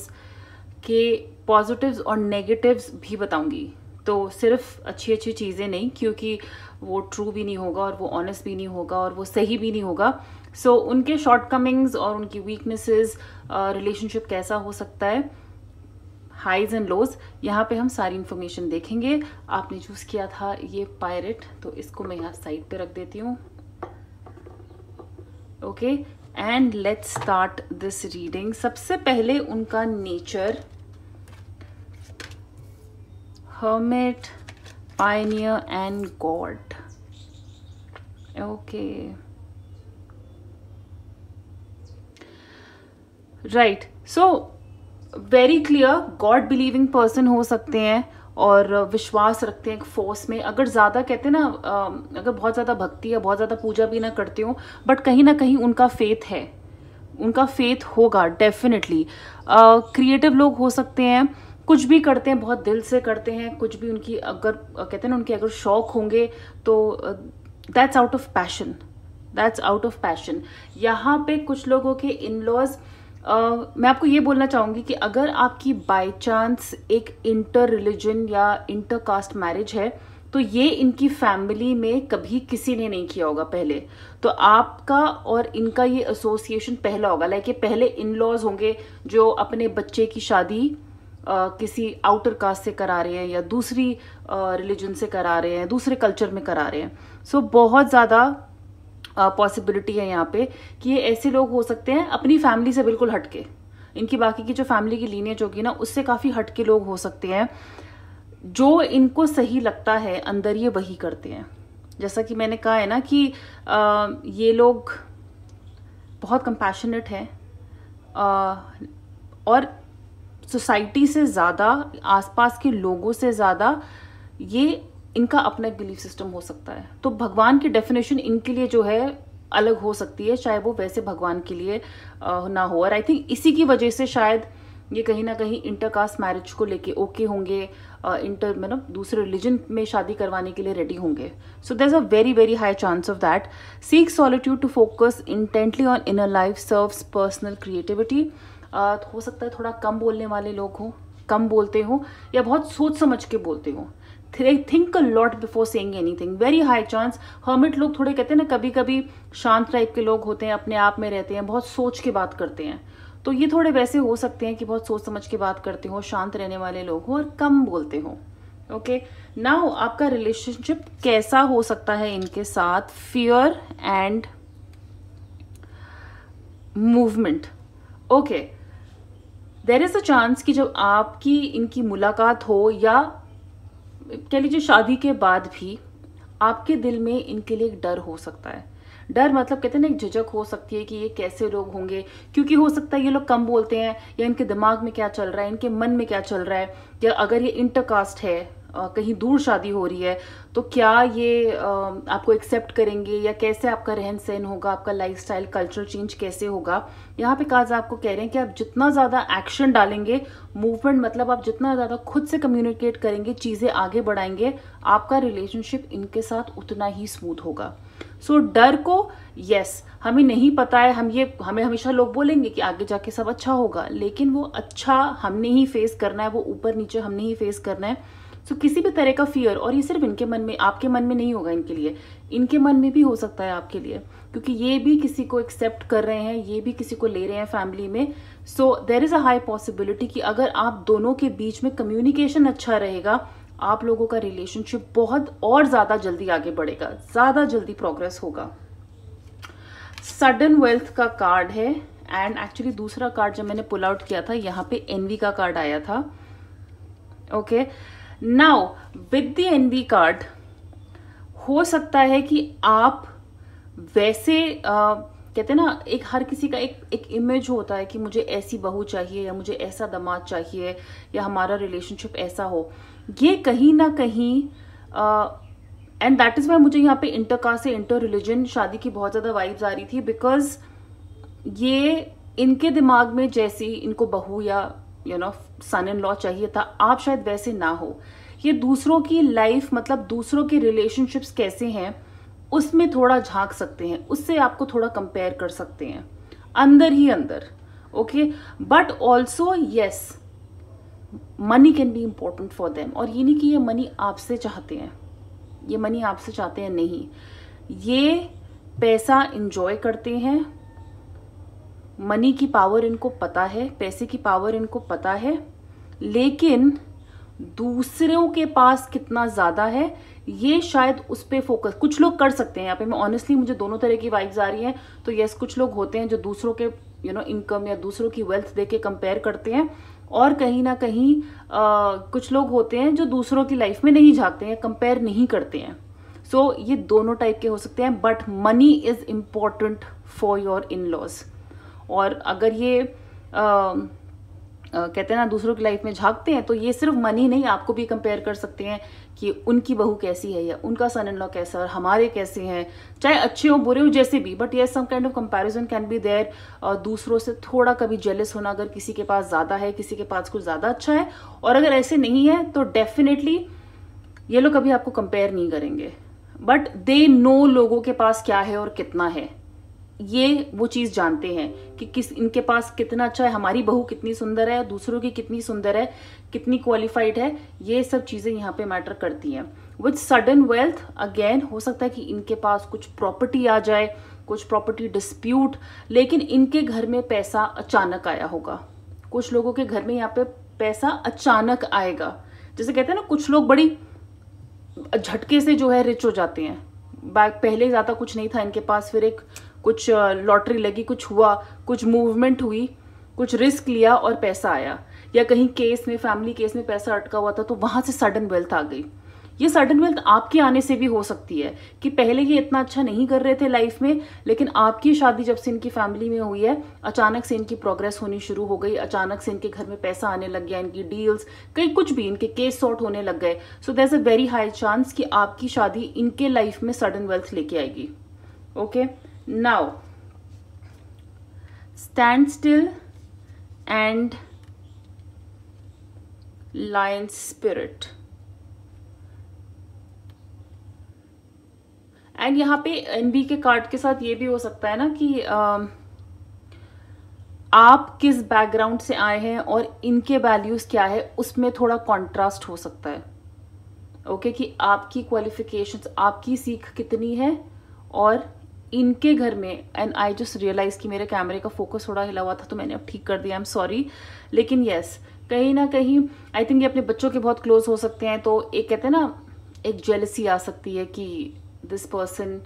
S1: के पॉजिटिव्स और नेगेटिव्स भी बताऊंगी, तो सिर्फ अच्छी अच्छी चीज़ें नहीं, क्योंकि वो ट्रू भी नहीं होगा और वो ऑनेस्ट भी नहीं होगा और वो सही भी नहीं होगा। सो उनके शॉर्टकमिंग्स और उनकी वीकनेसेस, रिलेशनशिप कैसा हो सकता है, हाइज एंड लोज, यहाँ पे हम सारी इन्फॉर्मेशन देखेंगे। आपने चूज किया था ये पायरेट, तो इसको मैं यहाँ साइड पे रख देती हूँ। Okay, and let's start this reading. सबसे पहले उनका nature, hermit, Pioneer and God. Okay, right, so very clear God believing person हो सकते हैं और विश्वास रखते हैं एक फोर्स में। अगर ज़्यादा कहते हैं ना, अगर बहुत ज़्यादा भक्ति या बहुत ज़्यादा पूजा भी ना करते हो, बट कहीं ना कहीं उनका फेथ है, उनका फेथ होगा डेफिनेटली। क्रिएटिव लोग हो सकते हैं, कुछ भी करते हैं बहुत दिल से करते हैं, कुछ भी उनकी अगर कहते हैं ना उनके अगर शौक होंगे तो that's out of passion, that's out of passion. यहाँ पे कुछ लोगों के इन लॉज, मैं आपको ये बोलना चाहूंगी कि अगर आपकी बाय चांस एक इंटर रिलीजन या इंटर कास्ट मैरिज है तो ये इनकी फैमिली में कभी किसी ने नहीं किया होगा पहले, तो आपका और इनका ये एसोसिएशन पहला होगा। लाइक ये पहले इन लॉज होंगे जो अपने बच्चे की शादी किसी आउटर कास्ट से करा रहे हैं या दूसरी रिलीजन से करा रहे हैं, दूसरे कल्चर में करा रहे हैं। सो बहुत ज़्यादा पॉसिबिलिटी है यहाँ पे कि ये ऐसे लोग हो सकते हैं अपनी फैमिली से बिल्कुल हटके, इनकी बाकी की जो फैमिली की लीनियज होगी ना उससे काफ़ी हटके लोग हो सकते हैं। जो इनको सही लगता है अंदर ये वही करते हैं। जैसा कि मैंने कहा है ना कि ये लोग बहुत कंपैशनेट हैं और सोसाइटी से ज़्यादा, आसपास के लोगों से ज़्यादा ये इनका अपना एक बिलीफ सिस्टम हो सकता है। तो भगवान की डेफिनेशन इनके लिए जो है अलग हो सकती है, चाहे वो वैसे भगवान के लिए ना हो। और आई थिंक इसी की वजह से शायद ये कहीं ना कहीं इंटरकास्ट मैरिज को लेके ओके होंगे, इंटर मतलब दूसरे रिलीजन में शादी करवाने के लिए रेडी होंगे। So there is a very very high chance of that. Seek solitude to focus intently on inner life, serves personal creativity. हो सकता है थोड़ा कम बोलने वाले लोग हों, कम बोलते हो या बहुत सोच समझ के बोलते हो। Think a lot before saying anything, very high chance. Hermit लोग थोड़े कहते हैं ना, कभी कभी शांत टाइप के लोग होते हैं, अपने आप में रहते हैं, बहुत सोच के बात करते हैं। तो ये थोड़े वैसे हो सकते हैं कि बहुत सोच समझ के बात करते हो, शांत रहने वाले लोग हो और कम बोलते हो। ओके, नाउ आपका रिलेशनशिप कैसा हो सकता है इनके साथ? Fear and movement. Okay, there is a chance कि जब आपकी इनकी मुलाकात हो या कह लीजिए शादी के बाद भी, आपके दिल में इनके लिए एक डर हो सकता है। डर मतलब कहते हैं ना, एक झिझक हो सकती है कि ये कैसे लोग होंगे, क्योंकि हो सकता है ये लोग कम बोलते हैं, या इनके दिमाग में क्या चल रहा है, इनके मन में क्या चल रहा है, या अगर ये इंटरकास्ट है, कहीं दूर शादी हो रही है, तो क्या ये आपको एक्सेप्ट करेंगे, या कैसे आपका रहन सहन होगा, आपका लाइफस्टाइल, कल्चर चेंज कैसे होगा। यहाँ पे काज आपको कह रहे हैं कि आप जितना ज्यादा एक्शन डालेंगे, मूवमेंट मतलब आप जितना ज्यादा खुद से कम्युनिकेट करेंगे, चीजें आगे बढ़ाएंगे, आपका रिलेशनशिप इनके साथ उतना ही स्मूथ होगा। सो डर को, यस, हमें नहीं पता है, हमें हमेशा लोग बोलेंगे कि आगे जाके सब अच्छा होगा, लेकिन वो अच्छा हमने ही फेस करना है, वो ऊपर नीचे हमने ही फेस करना है। सो किसी भी तरह का फियर, और ये सिर्फ इनके मन में, आपके मन में नहीं होगा, इनके मन में भी हो सकता है आपके लिए, क्योंकि ये भी किसी को एक्सेप्ट कर रहे हैं, ये भी किसी को ले रहे हैं फैमिली में। So there is a high possibility कि अगर आप दोनों के बीच में कम्युनिकेशन अच्छा रहेगा, आप लोगों का रिलेशनशिप बहुत और ज्यादा जल्दी आगे बढ़ेगा, ज्यादा जल्दी प्रोग्रेस होगा। सडन वेल्थ का कार्ड है, एंड एक्चुअली दूसरा कार्ड जब मैंने पुल आउट किया था, यहाँ पे एनवी का कार्ड आया था। Okay, now with the envy card, हो सकता है कि आप वैसे कहते हैं ना, एक हर किसी का एक इमेज होता है कि मुझे ऐसी बहू चाहिए, या मुझे ऐसा दामाद चाहिए, या हमारा रिलेशनशिप ऐसा हो। ये कहीं ना कहीं, एंड दैट इज वाई मुझे यहाँ पे इंटरकास्ट से इंटर रिलीजन शादी की बहुत ज्यादा वाइब्स आ रही थी, बिकॉज ये इनके दिमाग में जैसी इनको बहू या सन इन लॉ चाहिए था, आप शायद वैसे ना हो। ये दूसरों की लाइफ, मतलब दूसरों के रिलेशनशिप्स कैसे हैं, उसमें थोड़ा झांक सकते हैं, उससे आपको थोड़ा कंपेयर कर सकते हैं अंदर ही अंदर। Okay, but also yes, money can be important for them. और ये नहीं कि ये मनी आपसे चाहते हैं, ये मनी आपसे चाहते हैं, नहीं, ये पैसा इंजॉय करते हैं, मनी की पावर इनको पता है, पैसे की पावर इनको पता है, लेकिन दूसरों के पास कितना ज्यादा है ये शायद उस पे फोकस कुछ लोग कर सकते हैं। यहाँ पे मैं ऑनेस्टली, मुझे दोनों तरह की वाइब्स आ रही हैं। तो यस, कुछ लोग होते हैं जो दूसरों के इनकम या दूसरों की वेल्थ देके कंपेयर करते हैं, और कहीं ना कहीं कुछ लोग होते हैं जो दूसरों की लाइफ में नहीं झांकते हैं, कंपेयर नहीं करते हैं। सो ये दोनों टाइप के हो सकते हैं, but money is important for your in laws. और अगर ये कहते हैं ना दूसरों की लाइफ में झांकते हैं, तो ये सिर्फ मनी नहीं, आपको भी कंपेयर कर सकते हैं कि उनकी बहू कैसी है, या उनका सन इन लॉ कैसा है, और हमारे कैसे हैं, चाहे अच्छे हो बुरे हो जैसे भी, बट ये some kind of comparison can be there. दूसरों से थोड़ा कभी जेलस होना, अगर किसी के पास ज्यादा है, किसी के पास कुछ ज्यादा अच्छा है, और अगर ऐसे नहीं है तो डेफिनेटली ये लोग कभी आपको कंपेयर नहीं करेंगे, बट दे नो लोगों के पास क्या है और कितना है। ये वो चीज जानते हैं कि इनके पास कितना अच्छा है, हमारी बहू कितनी सुंदर है, दूसरों की कितनी सुंदर है, कितनी क्वालिफाइड है, ये सब चीजें यहाँ पे मैटर करती हैं। विद सडन वेल्थ, अगेन हो सकता है कि इनके पास कुछ प्रॉपर्टी आ जाए, कुछ प्रॉपर्टी डिस्प्यूट, लेकिन इनके घर में पैसा अचानक आया होगा। कुछ लोगों के घर में यहाँ पे पैसा अचानक आएगा, जैसे कहते हैं ना, कुछ लोग बड़ी झटके से जो है रिच हो जाते हैं। पहले ज्यादा कुछ नहीं था इनके पास, फिर एक कुछ लॉटरी लगी, कुछ हुआ, कुछ मूवमेंट हुई, कुछ रिस्क लिया और पैसा आया, या कहीं केस में, फैमिली केस में पैसा अटका हुआ था, तो वहां से सडन वेल्थ आ गई। ये सडन वेल्थ आपके आने से भी हो सकती है कि पहले ये इतना अच्छा नहीं कर रहे थे लाइफ में, लेकिन आपकी शादी जब से इनकी फैमिली में हुई है, अचानक से इनकी प्रोग्रेस होनी शुरू हो गई, अचानक से इनके घर में पैसा आने लग गया, इनकी डील्स, कहीं कुछ भी, इनके केस सॉर्ट होने लग गए। So there is a very high chance कि आपकी शादी इनके लाइफ में सडन वेल्थ लेके आएगी। Okay, now stand still and lion spirit. And यहाँ पे एनबी के कार्ड के साथ ये भी हो सकता है ना कि आप किस बैकग्राउंड से आए हैं और इनके वैल्यूज क्या है, उसमें थोड़ा कॉन्ट्रास्ट हो सकता है। ओके, कि आपकी क्वालिफिकेशंस, आपकी सीख कितनी है और इनके घर में। एंड आई जस्ट रियलाइज कि मेरे कैमरे का फोकस थोड़ा हिला हुआ था तो मैंने अब ठीक कर दिया, आई एम सॉरी। लेकिन यस, कहीं ना कहीं आई थिंक ये अपने बच्चों के बहुत क्लोज हो सकते हैं, तो एक कहते हैं ना, एक जेलसी आ सकती है कि this person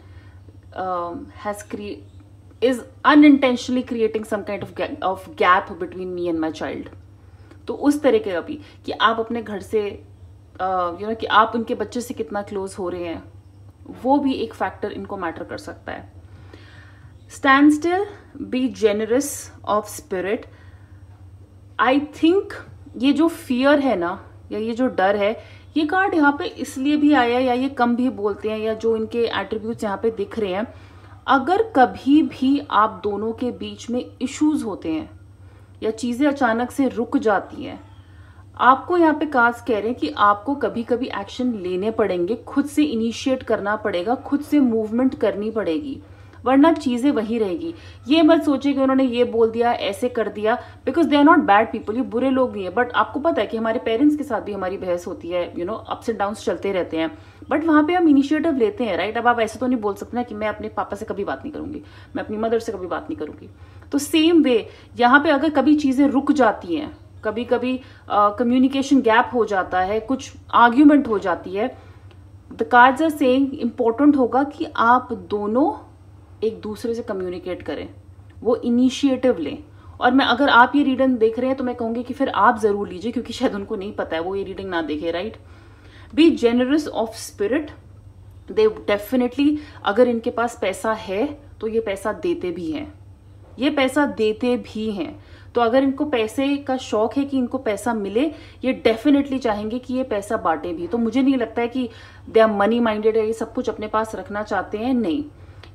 S1: is unintentionally creating some kind of gap between me and my child. तो उस तरह के अभी कि आप अपने घर से कि आप उनके बच्चे से कितना क्लोज हो रहे हैं, वो भी एक फैक्टर इनको मैटर कर सकता है। Stand still, be generous of spirit. I think ये जो फियर है ना, या ये जो डर है, ये कार्ड यहाँ पे इसलिए भी आया, या ये कम भी बोलते हैं, या जो इनके एट्रीब्यूट्स यहाँ पे दिख रहे हैं, अगर कभी भी आप दोनों के बीच में इश्यूज होते हैं या चीजें अचानक से रुक जाती हैं, आपको यहाँ पे कार्ड्स कह रहे हैं कि आपको कभी कभी एक्शन लेने पड़ेंगे, खुद से इनिशिएट करना पड़ेगा, खुद से मूवमेंट करनी पड़ेगी, वरना चीजें वही रहेगी। ये मत सोचिए कि उन्होंने ये बोल दिया, ऐसे कर दिया, because they are not bad people, ये बुरे लोग नहीं है। बट आपको पता है कि हमारे पेरेंट्स के साथ भी हमारी बहस होती है, अप्स एंड डाउन्स चलते रहते हैं, बट वहां पे हम इनिशिएटिव लेते हैं, राइट। अब आप ऐसे तो नहीं बोल सकते ना कि मैं अपने पापा से कभी बात नहीं करूंगी, मैं अपनी मदर से कभी बात नहीं करूंगी। तो सेम वे यहाँ पे अगर कभी चीजें रुक जाती हैं, कभी कभी कम्युनिकेशन गैप हो जाता है, कुछ आर्ग्यूमेंट हो जाती है, the cards are saying important होगा कि आप दोनों एक दूसरे से कम्युनिकेट करें, वो इनिशिएटिव लें। और मैं, अगर आप ये रीडिंग देख रहे हैं तो मैं कहूंगी कि फिर आप जरूर लीजिए, क्योंकि शायद उनको नहीं पता है, वो ये रीडिंग ना देखे, right. Be generous of spirit. They definitely, अगर इनके पास पैसा है तो ये पैसा देते भी हैं, ये पैसा देते भी हैं। तो अगर इनको पैसे का शौक है कि इनको पैसा मिले, ये डेफिनेटली चाहेंगे कि ये पैसा बांटे भी। तो मुझे नहीं लगता है कि दे आर मनी माइंडेड है, ये सब कुछ अपने पास रखना चाहते हैं, नहीं।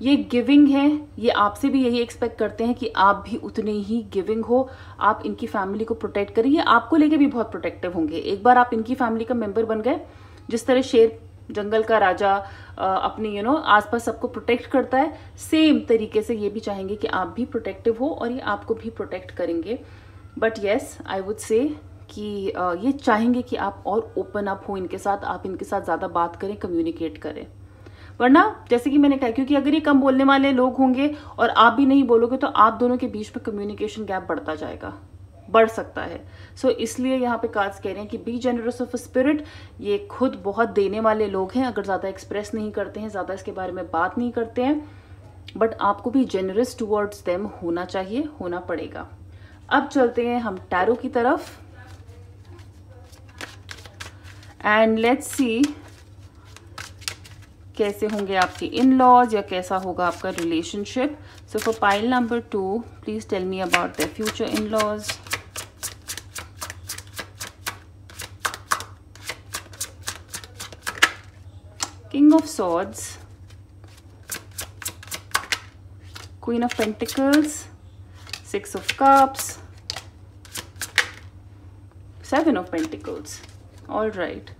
S1: ये गिविंग है, ये आपसे भी यही एक्सपेक्ट करते हैं कि आप भी उतने ही गिविंग हो, आप इनकी फैमिली को प्रोटेक्ट करिए, आपको लेके भी बहुत प्रोटेक्टिव होंगे। एक बार आप इनकी फैमिली का मेंबर बन गए, जिस तरह शेर जंगल का राजा अपनी आसपास सबको प्रोटेक्ट करता है, सेम तरीके से ये भी चाहेंगे कि आप भी प्रोटेक्टिव हो और ये आपको भी प्रोटेक्ट करेंगे। But yes, I would say कि ये चाहेंगे कि आप और ओपन अप हो इनके साथ, आप इनके साथ ज्यादा बात करें, कम्युनिकेट करें। वरना जैसे कि मैंने कहा, क्योंकि अगर ये कम बोलने वाले लोग होंगे और आप भी नहीं बोलोगे तो आप दोनों के बीच में कम्युनिकेशन गैप बढ़ता जाएगा, बढ़ सकता है। सो इसलिए यहाँ पे कार्ड्स कह रहे हैं कि बी जेनरस ऑफ स्पिरिट। ये खुद बहुत देने वाले लोग हैं, अगर ज्यादा एक्सप्रेस नहीं करते हैं, ज्यादा इसके बारे में बात नहीं करते हैं, बट आपको भी जेनरस टुवर्ड्स देम होना चाहिए, होना पड़ेगा। अब चलते हैं हम टैरो की तरफ, एंड लेट्स सी कैसे होंगे आपके इन लॉज, या कैसा होगा आपका relationship. So for pile number 2, please tell me about the future in laws. King of swords, queen of pentacles, 6 of cups, 7 of pentacles. All right,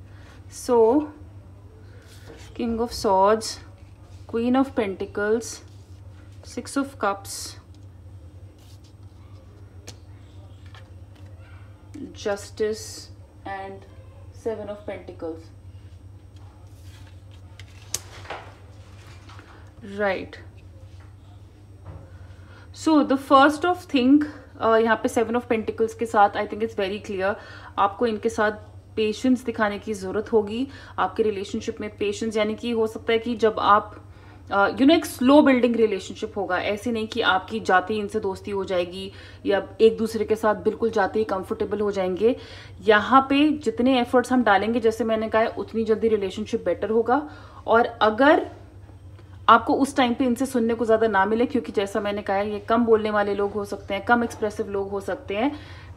S1: so King of Swords, Queen of Pentacles, 6 of Cups, Justice and 7 of Pentacles. Right. So the first of thing, यहाँ पे 7 of Pentacles के साथ I think it's very clear, आपको इनके साथ पेशेंस दिखाने की जरूरत होगी। आपके रिलेशनशिप में पेशेंस, यानी कि हो सकता है कि जब आप एक स्लो बिल्डिंग रिलेशनशिप होगा, ऐसे नहीं कि आपकी जाते ही इनसे दोस्ती हो जाएगी या एक दूसरे के साथ बिल्कुल जाते ही कंफर्टेबल हो जाएंगे। यहाँ पे जितने एफर्ट्स हम डालेंगे, जैसे मैंने कहा, उतनी जल्दी रिलेशनशिप बेटर होगा। और अगर आपको उस टाइम पे इनसे सुनने को ज्यादा ना मिले, क्योंकि जैसा मैंने कहा, ये कम बोलने वाले लोग हो सकते हैं, कम एक्सप्रेसिव लोग हो सकते हैं,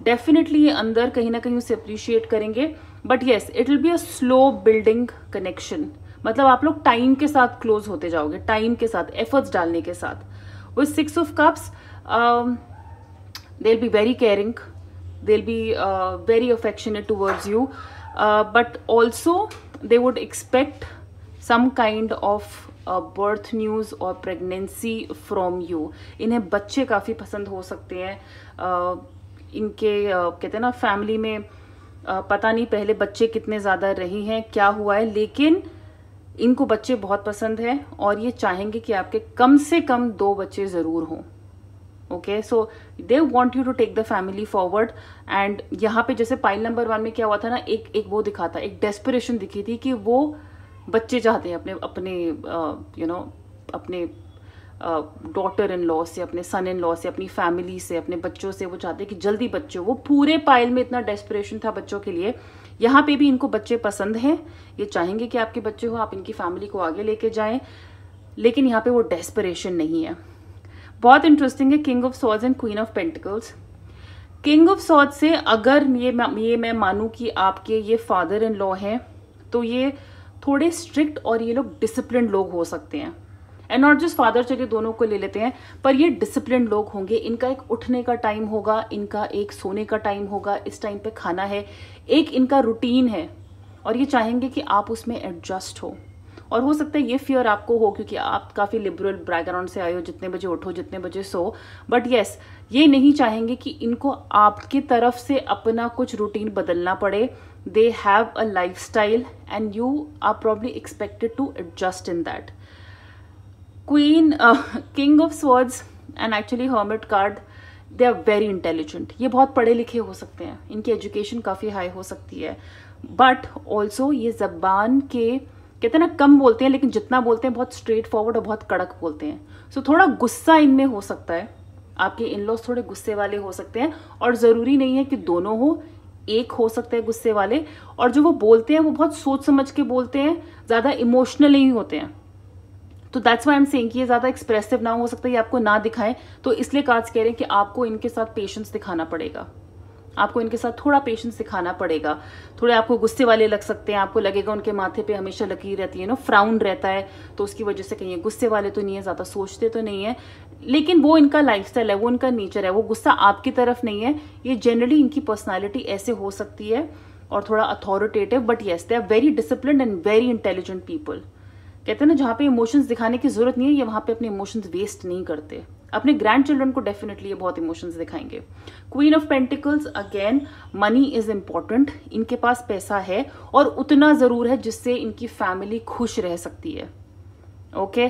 S1: डेफिनेटली ये अंदर कहीं ना कहीं उसे अप्रिशिएट करेंगे। But yes, it will be a slow building connection, मतलब आप लोग टाइम के साथ क्लोज होते जाओगे, टाइम के साथ, एफर्ट्स डालने के साथ। With 6 of cups, they will be very caring, they will be very affectionate towards you, but also they would expect some kind of birth news और प्रेगनेंसी फ्रॉम यू। इन्हें बच्चे काफी पसंद हो सकते हैं, इनके कहते हैं ना, फैमिली में पता नहीं पहले बच्चे कितने ज़्यादा रहे हैं, क्या हुआ है, लेकिन इनको बच्चे बहुत पसंद है और ये चाहेंगे कि आपके कम से कम 2 बच्चे ज़रूर हों। Okay, so they want you to take the family forward. And यहाँ पे जैसे पाइल नंबर 1 में क्या हुआ था ना, एक वो दिखा था, एक डेस्परेशन दिखी थी कि वो बच्चे चाहते हैं अपने अपने डॉटर इन लॉ से, अपने सन इन लॉ से, अपनी फैमिली से, अपने बच्चों से वो चाहते हैं कि जल्दी बच्चे, वो पूरे पाइल में इतना डेस्परेशन था बच्चों के लिए। यहाँ पे भी इनको बच्चे पसंद हैं, ये चाहेंगे कि आपके बच्चे हो, आप इनकी फैमिली को आगे लेके जाएं, लेकिन यहाँ पे वो डेस्परेशन नहीं है। बहुत इंटरेस्टिंग है king of swords and queen of pentacles. King of swords से अगर ये मैं मानूं कि आपके ये फादर इन लॉ हैं, तो ये थोड़े स्ट्रिक्ट और ये लोग डिसिप्लिन लोग हो सकते हैं। एंड नॉट जस्ट फादर, चलिए दोनों को ले लेते हैं, पर ये डिसिप्लिन लोग होंगे। इनका एक उठने का टाइम होगा, इनका एक सोने का टाइम होगा, इस टाइम पे खाना है, एक इनका रूटीन है और ये चाहेंगे कि आप उसमें एडजस्ट हो। और हो सकता है ये फियर आपको हो क्योंकि आप काफ़ी लिबरल बैकग्राउंड से आए हो, जितने बजे उठो जितने बजे सो, बट येस ये नहीं चाहेंगे कि इनको आपकी तरफ से अपना कुछ रूटीन बदलना पड़े। They have a lifestyle and you are probably expected to adjust in that. Queen king of swords and actually hermit card, they are very intelligent. ये बहुत पढ़े लिखे हो सकते हैं, इनकी एजुकेशन काफ़ी हाई हो सकती है, बट ऑल्सो ये जबान के कहते हैं ना कम बोलते हैं, लेकिन जितना बोलते हैं बहुत स्ट्रेट फॉरवर्ड और बहुत कड़क बोलते हैं। सो थोड़ा गुस्सा इनमें हो सकता है, आपके इन लॉज थोड़े गुस्से वाले हो सकते हैं और ज़रूरी नहीं है कि दोनों हो, एक हो सकते हैं गुस्से वाले। और जो वो बोलते हैं वो बहुत सोच समझ के बोलते हैं, ज़्यादा इमोशनल नहीं होते हैं। तो that's why I am saying कि ये ज़्यादा एक्सप्रेसिव ना हो सकता है, ये आपको ना दिखाएं। तो इसलिए कार्ड्स कह रहे हैं कि आपको इनके साथ पेशेंस दिखाना पड़ेगा, आपको इनके साथ थोड़ा पेशेंस दिखाना पड़ेगा। थोड़े आपको गुस्से वाले लग सकते हैं, आपको लगेगा उनके माथे पे हमेशा लकीर रहती है ना, फ्राउन रहता है, तो उसकी वजह से कहीं गुस्से वाले तो नहीं है, ज़्यादा सोचते तो नहीं है, लेकिन वो इनका लाइफस्टाइल है, वो इनका नेचर है, वो गुस्सा आपकी तरफ नहीं है। ये जनरली इनकी पर्सनैलिटी ऐसे हो सकती है और थोड़ा authoritative, but yes they are very disciplined and very intelligent people. कहते हैं ना जहाँ पे इमोशंस दिखाने की जरूरत नहीं है, ये वहाँ पे अपने इमोशंस वेस्ट नहीं करते। अपने ग्रैंड चिल्ड्रन को डेफिनेटली ये बहुत इमोशंस दिखाएंगे। Queen of pentacles, again money is important. इनके पास पैसा है और उतना जरूर है जिससे इनकी फैमिली खुश रह सकती है। ओके,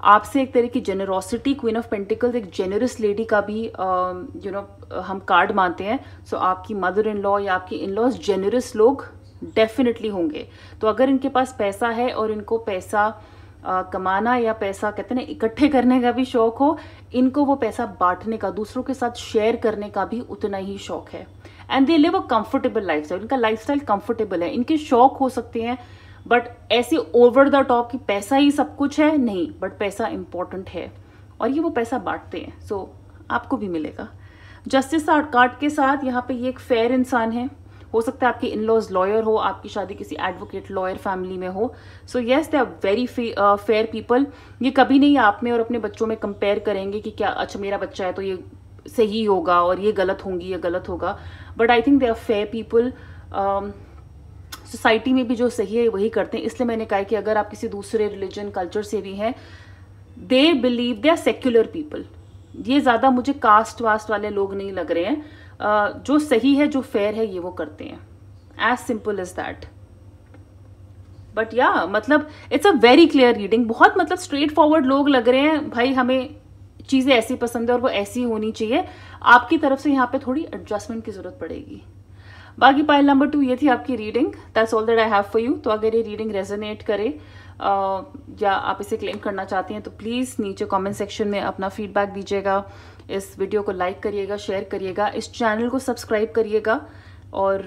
S1: आपसे एक तरह की जेनरोसिटी, क्वीन ऑफ पेंटिकल्स एक जेनरस लेडी का भी हम कार्ड मानते हैं। सो आपकी मदर इन लॉ या आपकी इन लॉज जेनरस लोग डेफिनेटली होंगे। तो अगर इनके पास पैसा है और इनको पैसा कमाना या पैसा कहते हैं ना इकट्ठे करने का भी शौक हो, इनको वो पैसा बांटने का, दूसरों के साथ शेयर करने का भी उतना ही शौक है। And they live a comfortable lifestyle, इनका लाइफस्टाइल कंफर्टेबल है। इनके शौक हो सकते हैं बट ऐसे ओवर द टॉप कि पैसा ही सब कुछ है, नहीं, बट पैसा इंपॉर्टेंट है और ये वो पैसा बांटते हैं। सो आपको भी मिलेगा। जस्टिस कार्ड के साथ यहाँ पे ये एक फेयर इंसान है। हो सकता है आपके इन लॉज लॉयर हो, आपकी शादी किसी एडवोकेट लॉयर फैमिली में हो। So yes they are very fair people. ये कभी नहीं आप में और अपने बच्चों में कंपेयर करेंगे कि क्या अच्छा मेरा बच्चा है तो ये सही होगा और ये गलत होंगी, ये गलत होगा। But I think they are fair people. Society में भी जो सही है वही करते हैं। इसलिए मैंने कहा कि अगर आप किसी दूसरे रिलीजन कल्चर से भी हैं, they believe they are secular people. ये ज्यादा मुझे कास्ट वास्ट वाले लोग नहीं लग रहे हैं। जो सही है, जो फेयर है, ये वो करते हैं। As simple as that. But या मतलब it's a very clear reading. बहुत मतलब स्ट्रेट फॉरवर्ड लोग लग रहे हैं, भाई हमें चीजें ऐसी पसंद है और वो ऐसी होनी चाहिए। आपकी तरफ से यहाँ पे थोड़ी एडजस्टमेंट की जरूरत पड़ेगी। बाकी पाइल नंबर 2 ये थी आपकी reading. That's all that I have for you. तो अगर ये रीडिंग रेजोनेट करे या आप इसे क्लेम करना चाहती हैं तो प्लीज़ नीचे कमेंट सेक्शन में अपना फीडबैक दीजिएगा। इस वीडियो को लाइक करिएगा, शेयर करिएगा, इस चैनल को सब्सक्राइब करिएगा और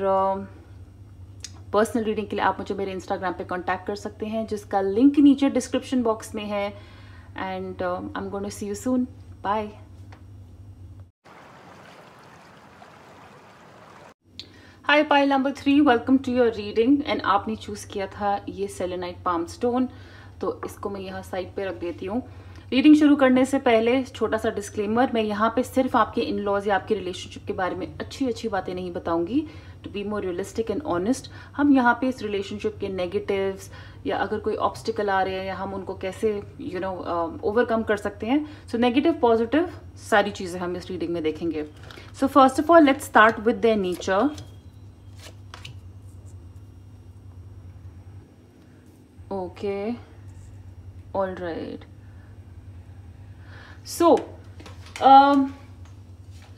S1: पर्सनल रीडिंग के लिए आप मुझे मेरे इंस्टाग्राम पे कांटेक्ट कर सकते हैं जिसका लिंक नीचे डिस्क्रिप्शन बॉक्स में है। And I am going to see you soon. Bye. Hi pile number 3, welcome to your reading. And आपने चूज किया था ये सेलेनाइट पाम स्टोन, तो इसको मैं यहाँ साइड पे रख देती हूँ। रीडिंग शुरू करने से पहले छोटा सा डिस्क्लेमर, मैं यहाँ पे सिर्फ आपके इन लॉज या आपके रिलेशनशिप के बारे में अच्छी बातें नहीं बताऊंगी। To be more realistic and honest, हम यहाँ पे इस रिलेशनशिप के नेगेटिव्स या अगर कोई ऑब्स्टिकल आ रहे हैं या हम उनको कैसे ओवरकम कर सकते हैं, सो नेगेटिव पॉजिटिव सारी चीजें हम इस रीडिंग में देखेंगे। So first of all let's start with their nature. Okay, all right. So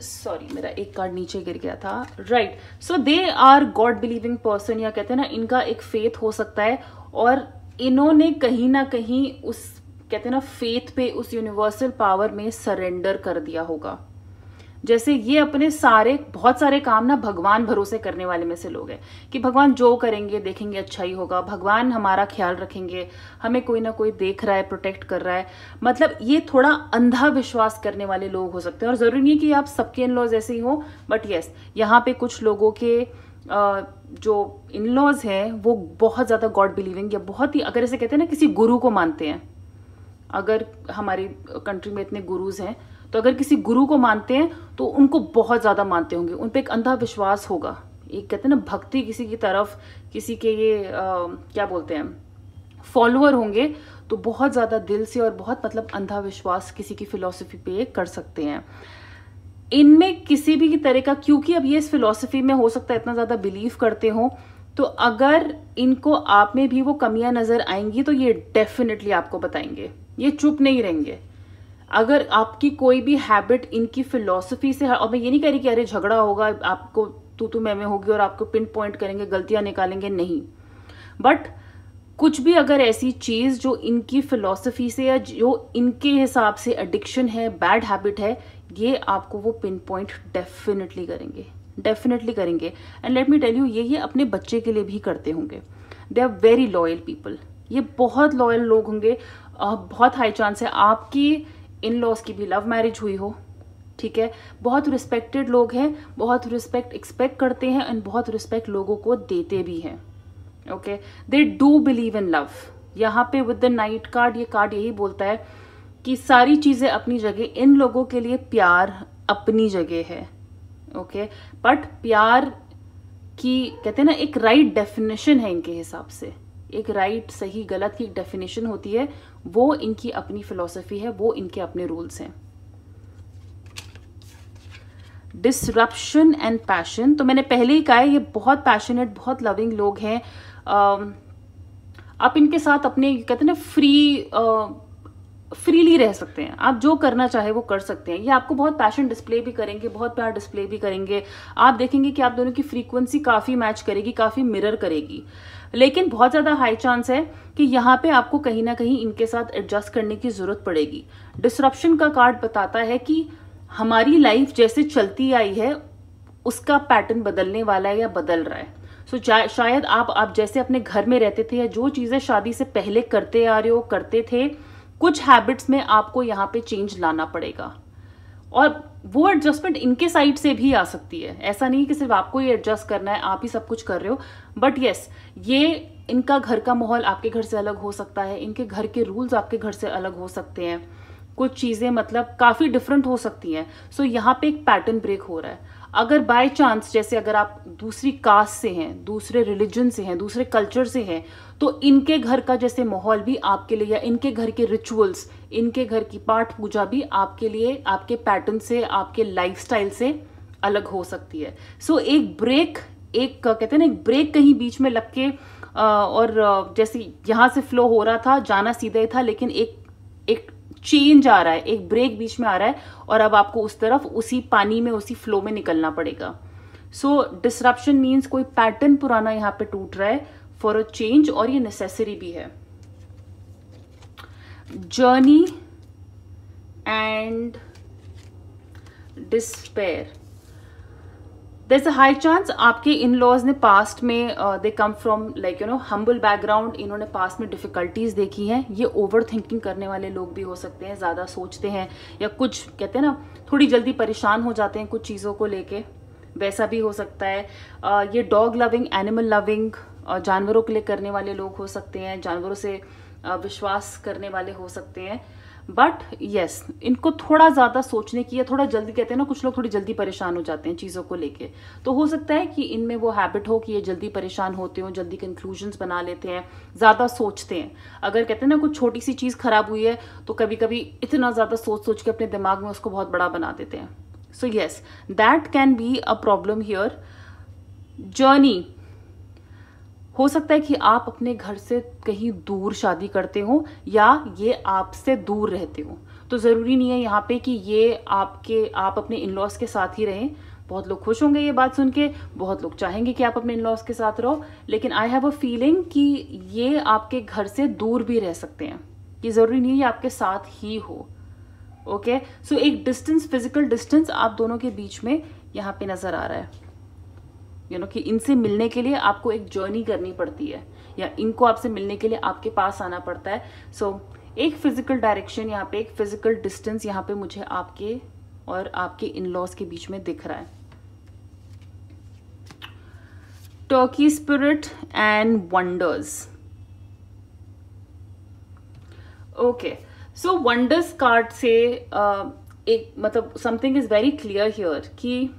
S1: sorry, मेरा एक कार्ड नीचे गिर गया था. Right, so they are god believing person, या कहते हैं ना इनका एक फेथ हो सकता है, और इन्होंने कहीं ना कहीं उस कहते हैं ना फेथ पे, उस यूनिवर्सल पावर में सरेंडर कर दिया होगा. जैसे ये अपने बहुत सारे काम ना भगवान भरोसे करने वाले में से लोग हैं कि भगवान जो करेंगे देखेंगे अच्छा ही होगा, भगवान हमारा ख्याल रखेंगे, हमें कोई ना कोई देख रहा है, प्रोटेक्ट कर रहा है. मतलब ये थोड़ा अंधा विश्वास करने वाले लोग हो सकते हैं. और जरूरी नहीं कि आप सबके इन लॉज ऐसे ही हो, बट यस, यहाँ पे कुछ लोगों के जो इन लॉज हैं वो बहुत ज्यादा गॉड बिलीविंग, या बहुत ही, अगर ऐसे कहते हैं ना किसी गुरु को मानते हैं. अगर हमारी कंट्री में इतने गुरुज हैं, तो अगर किसी गुरु को मानते हैं तो उनको बहुत ज्यादा मानते होंगे, उन पे एक अंधा विश्वास होगा. एक कहते हैं ना भक्ति किसी की तरफ, किसी के ये क्या बोलते हैं, फॉलोअर होंगे, तो बहुत ज्यादा दिल से और बहुत मतलब अंधा विश्वास किसी की फिलॉसफी पे कर सकते हैं. इनमें किसी भी तरह का, क्योंकि अब ये इस फिलॉसफी में हो सकता है इतना ज्यादा बिलीव करते हो, तो अगर इनको आप में भी वो कमियां नजर आएंगी तो ये डेफिनेटली आपको बताएंगे. ये चुप नहीं रहेंगे. अगर आपकी कोई भी हैबिट इनकी फिलॉसफी से, और मैं ये नहीं कह रही कि अरे झगड़ा होगा, आपको तू मैं होगी और आपको पिन पॉइंट करेंगे, गलतियां निकालेंगे, नहीं. बट कुछ भी अगर ऐसी चीज जो इनकी फिलॉसफी से या जो इनके हिसाब से एडिक्शन है, बैड हैबिट है, ये आपको वो पिन पॉइंट डेफिनेटली करेंगे, डेफिनेटली करेंगे. And let me tell you, ये अपने बच्चे के लिए भी करते होंगे. They are very loyal people. ये बहुत लॉयल लोग होंगे. बहुत हाई चांस है आपकी इन लॉज की भी लव मैरिज हुई हो. ठीक है, बहुत रिस्पेक्टेड लोग हैं, बहुत रिस्पेक्ट एक्सपेक्ट करते हैं, एंड बहुत रिस्पेक्ट लोगों को देते भी हैं. Okay, they do believe in love. यहाँ पे विद द नाइट कार्ड, ये कार्ड यही बोलता है कि सारी चीजें अपनी जगह, इन लोगों के लिए प्यार अपनी जगह है. ओके, बट प्यार की कहते हैं ना एक राइट डेफिनेशन है इनके हिसाब से, एक राइट सही गलत की डेफिनेशन होती है, वो इनकी अपनी फिलॉसफी है, वो इनके अपने रूल्स हैं. डिसरप्शन एंड पैशन, तो मैंने पहले ही कहा है ये बहुत पैशनेट, बहुत लविंग लोग हैं. आप इनके साथ अपने कहते हैं ना फ्रीली रह सकते हैं. आप जो करना चाहे वो कर सकते हैं. ये आपको बहुत पैशन डिस्प्ले भी करेंगे, बहुत प्यार डिस्प्ले भी करेंगे. आप देखेंगे कि आप दोनों की फ्रीक्वेंसी काफी मैच करेगी, काफी मिरर करेगी. लेकिन बहुत ज्यादा हाई चांस है कि यहाँ पे आपको कहीं ना कहीं इनके साथ एडजस्ट करने की जरूरत पड़ेगी. डिसरप्शन का कार्ड बताता है कि हमारी लाइफ जैसे चलती आई है उसका पैटर्न बदलने वाला है या बदल रहा है. सो शायद आप जैसे अपने घर में रहते थे या जो चीजें शादी से पहले करते आ रहे हो, करते थे, कुछ हैबिट्स में आपको यहाँ पे चेंज लाना पड़ेगा. और वो एडजस्टमेंट इनके साइड से भी आ सकती है. ऐसा नहीं कि सिर्फ आपको ही एडजस्ट करना है, आप ही सब कुछ कर रहे हो. बट यस, ये इनका घर का माहौल आपके घर से अलग हो सकता है, इनके घर के रूल्स आपके घर से अलग हो सकते हैं, कुछ चीजें मतलब काफी डिफरेंट हो सकती हैं. सो यहाँ पे एक पैटर्न ब्रेक हो रहा है. अगर बाय चांस, जैसे अगर आप दूसरी कास्ट से हैं, दूसरे रिलीजन से हैं, दूसरे कल्चर से हैं, तो इनके घर का जैसे माहौल भी आपके लिए, या इनके घर के रिचुअल्स, इनके घर की पाठ पूजा भी आपके लिए, आपके पैटर्न से, आपके लाइफस्टाइल से अलग हो सकती है. सो एक ब्रेक, एक कहते हैं ना एक ब्रेक कहीं बीच में लग के, और जैसे यहां से फ्लो हो रहा था, जाना सीधा ही था, लेकिन एक चेंज आ रहा है, एक ब्रेक बीच में आ रहा है, और अब आपको उस तरफ, उसी पानी में, उसी फ्लो में निकलना पड़ेगा. सो डिसरप्शन मीन्स कोई पैटर्न पुराना यहाँ पे टूट रहा है फॉर अ चेंज, और ये नेसेसरी भी है. Journey and despair. There's a high chance आपके इन लॉज ने पास्ट में, they come from like you know humble background. इन्होंने पास्ट में डिफिकल्टीज देखी हैं. ये ओवर थिंकिंग करने वाले लोग भी हो सकते हैं, ज्यादा सोचते हैं, या कुछ कहते हैं ना थोड़ी जल्दी परेशान हो जाते हैं कुछ चीजों को लेके, वैसा भी हो सकता है. ये डॉग लविंग, एनिमल लविंग, जानवरों के लिए करने वाले लोग हो सकते हैं, जानवरों से विश्वास करने वाले हो सकते हैं. बट यस, इनको थोड़ा ज्यादा सोचने की, या थोड़ा जल्दी, कहते हैं ना कुछ लोग थोड़ी जल्दी परेशान हो जाते हैं चीजों को लेके, तो हो सकता है कि इनमें वो हैबिट हो कि ये जल्दी परेशान होते हो, जल्दी कंक्लूजन्स बना लेते हैं, ज्यादा सोचते हैं. अगर कहते हैं ना कुछ छोटी सी चीज खराब हुई है तो कभी कभी इतना ज्यादा सोच के अपने दिमाग में उसको बहुत बड़ा बना देते हैं. So yes, that can be a problem here. Journey, हो सकता है कि आप अपने घर से कहीं दूर शादी करते हो या ये आपसे दूर रहते हो, तो ज़रूरी नहीं है यहाँ पे कि ये आप अपने इन लॉज के साथ ही रहें। बहुत लोग खुश होंगे ये बात सुन के, बहुत लोग चाहेंगे कि आप अपने इन लॉज के साथ रहो, लेकिन आई हैव अ फीलिंग कि ये आपके घर से दूर भी रह सकते हैं, ये ज़रूरी नहीं है ये आपके साथ ही हो। ओके, सो एक डिस्टेंस, फिजिकल डिस्टेंस आप दोनों के बीच में यहाँ पे नज़र आ रहा है। कि इनसे मिलने के लिए आपको एक जर्नी करनी पड़ती है या इनको आपसे मिलने के लिए आपके पास आना पड़ता है। सो एक फिजिकल डायरेक्शन यहाँ पे, एक फिजिकल डिस्टेंस यहाँ पे मुझे आपके और आपके इन लॉज के बीच में दिख रहा है। Turkey spirit and wonders. Okay, so wonders card से एक मतलब something is very clear here कि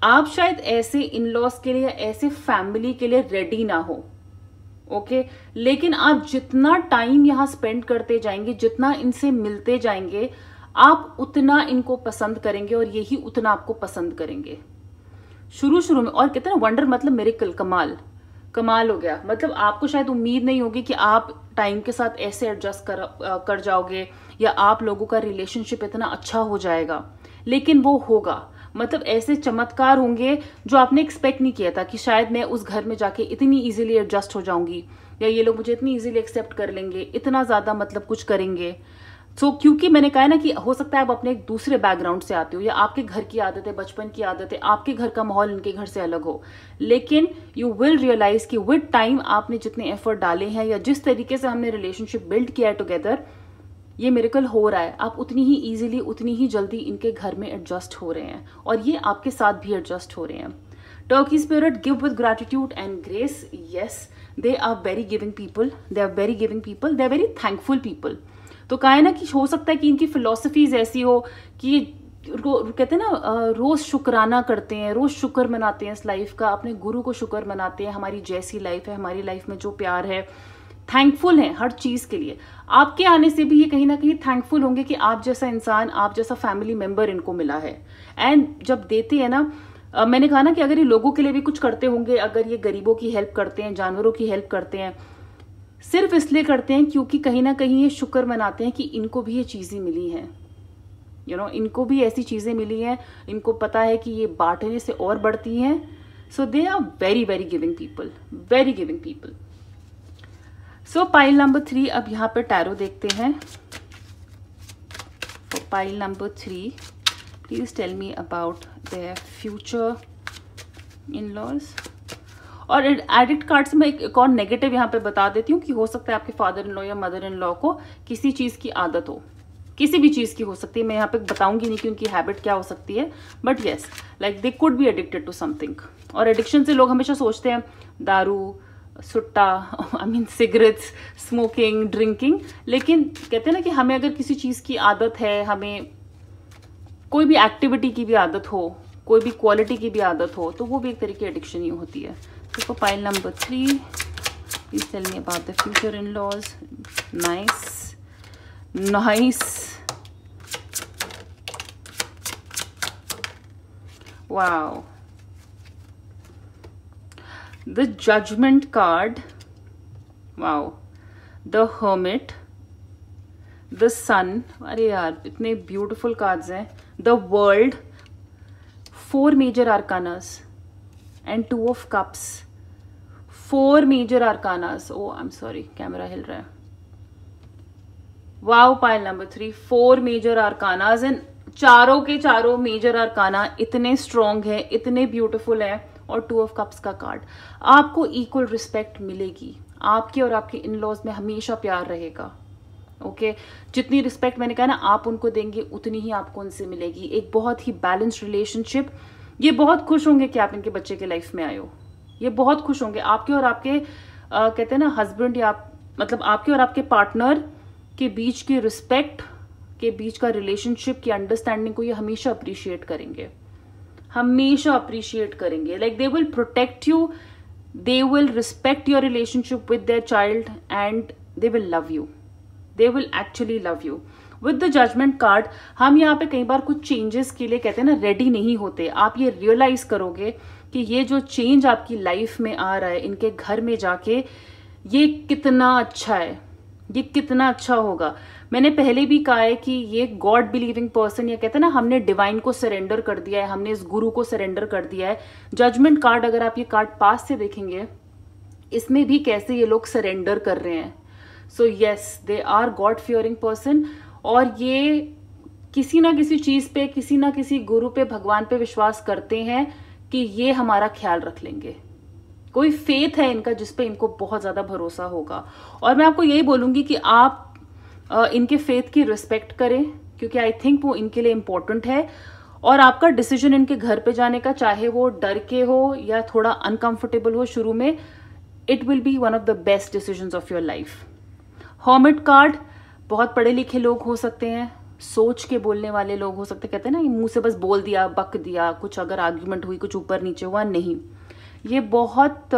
S1: आप शायद ऐसे इन लॉज के लिए, ऐसे फैमिली के लिए रेडी ना हो। ओके, लेकिन आप जितना टाइम यहां स्पेंड करते जाएंगे, जितना इनसे मिलते जाएंगे, आप उतना इनको पसंद करेंगे और यही उतना आपको पसंद करेंगे। शुरू में, और कहते हैं ना वंडर मतलब मिरेकल, कमाल हो गया। मतलब आपको शायद उम्मीद नहीं होगी कि आप टाइम के साथ ऐसे एडजस्ट कर जाओगे या आप लोगों का रिलेशनशिप इतना अच्छा हो जाएगा, लेकिन वो होगा। मतलब ऐसे चमत्कार होंगे जो आपने एक्सपेक्ट नहीं किया था कि शायद मैं उस घर में जाके इतनी इजीली एडजस्ट हो जाऊंगी या ये लोग मुझे इतनी इजीली एक्सेप्ट कर लेंगे, इतना ज्यादा मतलब कुछ करेंगे। सो क्योंकि मैंने कहा ना कि हो सकता है आप अपने एक दूसरे बैकग्राउंड से आते हो या आपके घर की आदत है, बचपन की आदत है, आपके घर का माहौल इनके घर से अलग हो, लेकिन यू विल रियलाइज कि विद टाइम आपने जितने एफर्ट डाले हैं या जिस तरीके से हमने रिलेशनशिप बिल्ड किया है टुगेदर, ये मिरेकल हो रहा है। आप उतनी ही इजीली, उतनी ही जल्दी इनके घर में एडजस्ट हो रहे हैं और ये आपके साथ भी एडजस्ट हो रहे हैं। Turkey spirit, give with gratitude and grace. Yes, they are very giving people, they are very giving people, they are very thankful people. तो कहा है ना कि हो सकता है कि इनकी फिलॉसफीज ऐसी हो कि कहते हैं ना रोज शुक्राना करते हैं, रोज शुक्र मनाते हैं इस लाइफ का, अपने गुरु को शुक्र मनाते हैं, हमारी जैसी लाइफ है, हमारी लाइफ में जो प्यार है, थैंकफुल हैं हर चीज के लिए। आपके आने से भी ये कहीं ना कहीं थैंकफुल होंगे कि आप जैसा इंसान, आप जैसा फैमिली मेंबर इनको मिला है। एंड जब देते हैं ना, मैंने कहा ना कि अगर ये लोगों के लिए भी कुछ करते होंगे, अगर ये गरीबों की हेल्प करते हैं, जानवरों की हेल्प करते हैं, सिर्फ इसलिए करते हैं क्योंकि कहीं ना कहीं ये शुक्र मनाते हैं कि इनको भी ये चीजें मिली हैं। इनको भी ऐसी चीजें मिली हैं, इनको पता है कि ये बांटने से और बढ़ती हैं। So they are very very giving people, very giving people. So pile number 3, अब यहाँ पे टैरो देखते हैं। For pile number 3, please tell me about their future in laws. और एडिक्ट कार्ड से मैं एक और नेगेटिव यहाँ पे बता देती हूँ कि हो सकता है आपके फादर इन लॉ या मदर इन लॉ को किसी चीज की आदत हो, किसी भी चीज की हो सकती है। मैं यहाँ पे बताऊंगी नहीं कि उनकी हैबिट क्या हो सकती है, but yes, like they could be addicted to something. और एडिक्शन से लोग हमेशा सोचते हैं दारू, सुट्टा, I mean cigarettes, smoking, drinking, लेकिन कहते हैं ना कि हमें अगर किसी चीज की आदत है, हमें कोई भी एक्टिविटी की भी आदत हो, कोई भी क्वालिटी की भी आदत हो, तो वो भी एक तरीके की एडिक्शन ही होती है। तो pile number 3, please tell me about the future in laws. Nice, nice, wow. The Judgment card, wow, the Hermit, the Sun, अरे यार इतने ब्यूटिफुल कार्ड्स हैं। The World, 4 major arcanas and 2 of cups, 4 major arcanas। Oh, I'm sorry, camera हिल रहा है। Wow, pile number 3, 4 major arcanas and चारों के चारों मेजर आर्काना इतने स्ट्रॉन्ग है, इतने ब्यूटिफुल है। और 2 ऑफ कप्स का कार्ड, आपको इक्वल रिस्पेक्ट मिलेगी, आपके और आपके इन लॉज में हमेशा प्यार रहेगा। ओके, जितनी रिस्पेक्ट मैंने कहा ना आप उनको देंगे, उतनी ही आपको उनसे मिलेगी। एक बहुत ही बैलेंस्ड रिलेशनशिप। ये बहुत खुश होंगे कि आप इनके बच्चे के लाइफ में आए हो, ये बहुत खुश होंगे। आपके और आपके कहते हैं ना हस्बैंड या मतलब आपके और आपके पार्टनर के बीच की रिस्पेक्ट, के बीच का रिलेशनशिप की अंडरस्टैंडिंग को ये हमेशा अप्रिशिएट करेंगे, हमेशा अप्रिशिएट करेंगे। Like they will protect you, they will respect your relationship with their child and they will love you, they will actually love you. With the judgment card हम यहाँ पे कई बार कुछ चेंजेस के लिए कहते हैं ना रेडी नहीं होते। आप ये रियलाइज करोगे कि ये जो चेंज आपकी लाइफ में आ रहा है इनके घर में जाके, ये कितना अच्छा है, ये कितना अच्छा होगा। मैंने पहले भी कहा है कि ये गॉड बिलीविंग पर्सन, ये कहते हैं ना हमने डिवाइन को सरेंडर कर दिया है, हमने इस गुरु को सरेंडर कर दिया है। जजमेंट कार्ड अगर आप ये कार्ड पास से देखेंगे, इसमें भी कैसे ये लोग सरेंडर कर रहे हैं। So yes, they are god fearing person, और ये किसी ना किसी चीज पे, किसी ना किसी गुरु पे, भगवान पे विश्वास करते हैं कि ये हमारा ख्याल रख लेंगे। कोई फेथ है इनका जिसपे इनको बहुत ज्यादा भरोसा होगा। और मैं आपको यही बोलूंगी कि आप इनके फेथ की रिस्पेक्ट करें, क्योंकि आई थिंक वो इनके लिए इम्पोर्टेंट है। और आपका डिसीजन इनके घर पे जाने का, चाहे वो डर के हो या थोड़ा अनकंफर्टेबल हो शुरू में, it will be one of the best decisions of your life. Hermit card, बहुत पढ़े लिखे लोग हो सकते हैं, सोच के बोलने वाले लोग हो सकते हैं। कहते हैं ना मुंह से बस बोल दिया, बक दिया, कुछ अगर आर्ग्यूमेंट हुई, कुछ ऊपर नीचे हुआ, नहीं। ये बहुत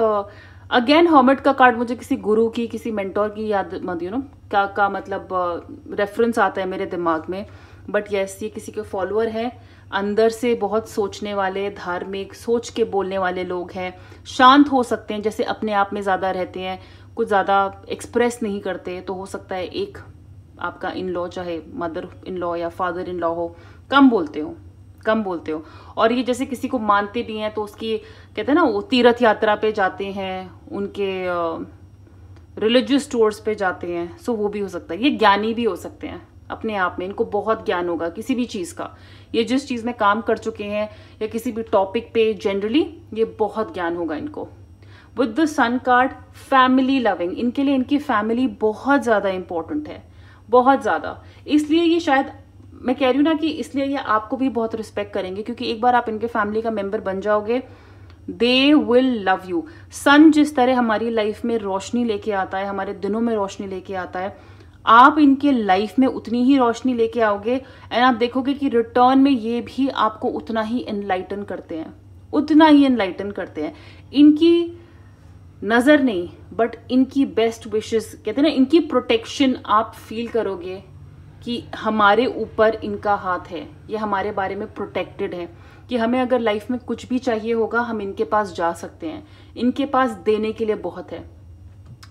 S1: अगेन हर्मिट का कार्ड मुझे किसी गुरु की, किसी मेंटोर की याद का मतलब रेफरेंस आता है मेरे दिमाग में। बट यस, ये किसी के फॉलोअर हैं, अंदर से बहुत सोचने वाले, धार्मिक, सोच के बोलने वाले लोग हैं। शांत हो सकते हैं, जैसे अपने आप में ज्यादा रहते हैं, कुछ ज्यादा एक्सप्रेस नहीं करते। तो हो सकता है एक आपका इन लॉ, चाहे मदर इन लॉ या फादर इन लॉ हो, कम बोलते हो। और ये जैसे किसी को मानते भी हैं तो उसकी कहते हैं ना, वो तीर्थ यात्रा पे जाते हैं, उनके रिलीजियस टूर्स पे जाते हैं। सो वो भी हो सकता है। ये ज्ञानी भी हो सकते हैं अपने आप में, इनको बहुत ज्ञान होगा किसी भी चीज का। ये जिस चीज में काम कर चुके हैं या किसी भी टॉपिक पे, जनरली ये बहुत ज्ञान होगा इनको। With the sun card, family loving, इनके लिए इनकी फैमिली बहुत ज्यादा इंपॉर्टेंट है, बहुत ज्यादा। इसलिए ये शायद, मैं कह रही हूँ ना कि इसलिए ये आपको भी बहुत रिस्पेक्ट करेंगे, क्योंकि एक बार आप इनके फैमिली का मेंबर बन जाओगे, दे विल लव यू। सन जिस तरह हमारी लाइफ में रोशनी लेके आता है, हमारे दिनों में रोशनी लेके आता है, आप इनके लाइफ में उतनी ही रोशनी लेके आओगे। एंड आप देखोगे कि रिटर्न में ये भी आपको उतना ही एनलाइटन करते हैं, उतना ही एनलाइटन करते हैं। इनकी नजर नहीं, बट इनकी बेस्ट विशेस, कहते हैं ना, इनकी प्रोटेक्शन आप फील करोगे कि हमारे ऊपर इनका हाथ है, ये हमारे बारे में प्रोटेक्टेड है, कि हमें अगर लाइफ में कुछ भी चाहिए होगा हम इनके पास जा सकते हैं। इनके पास देने के लिए बहुत है,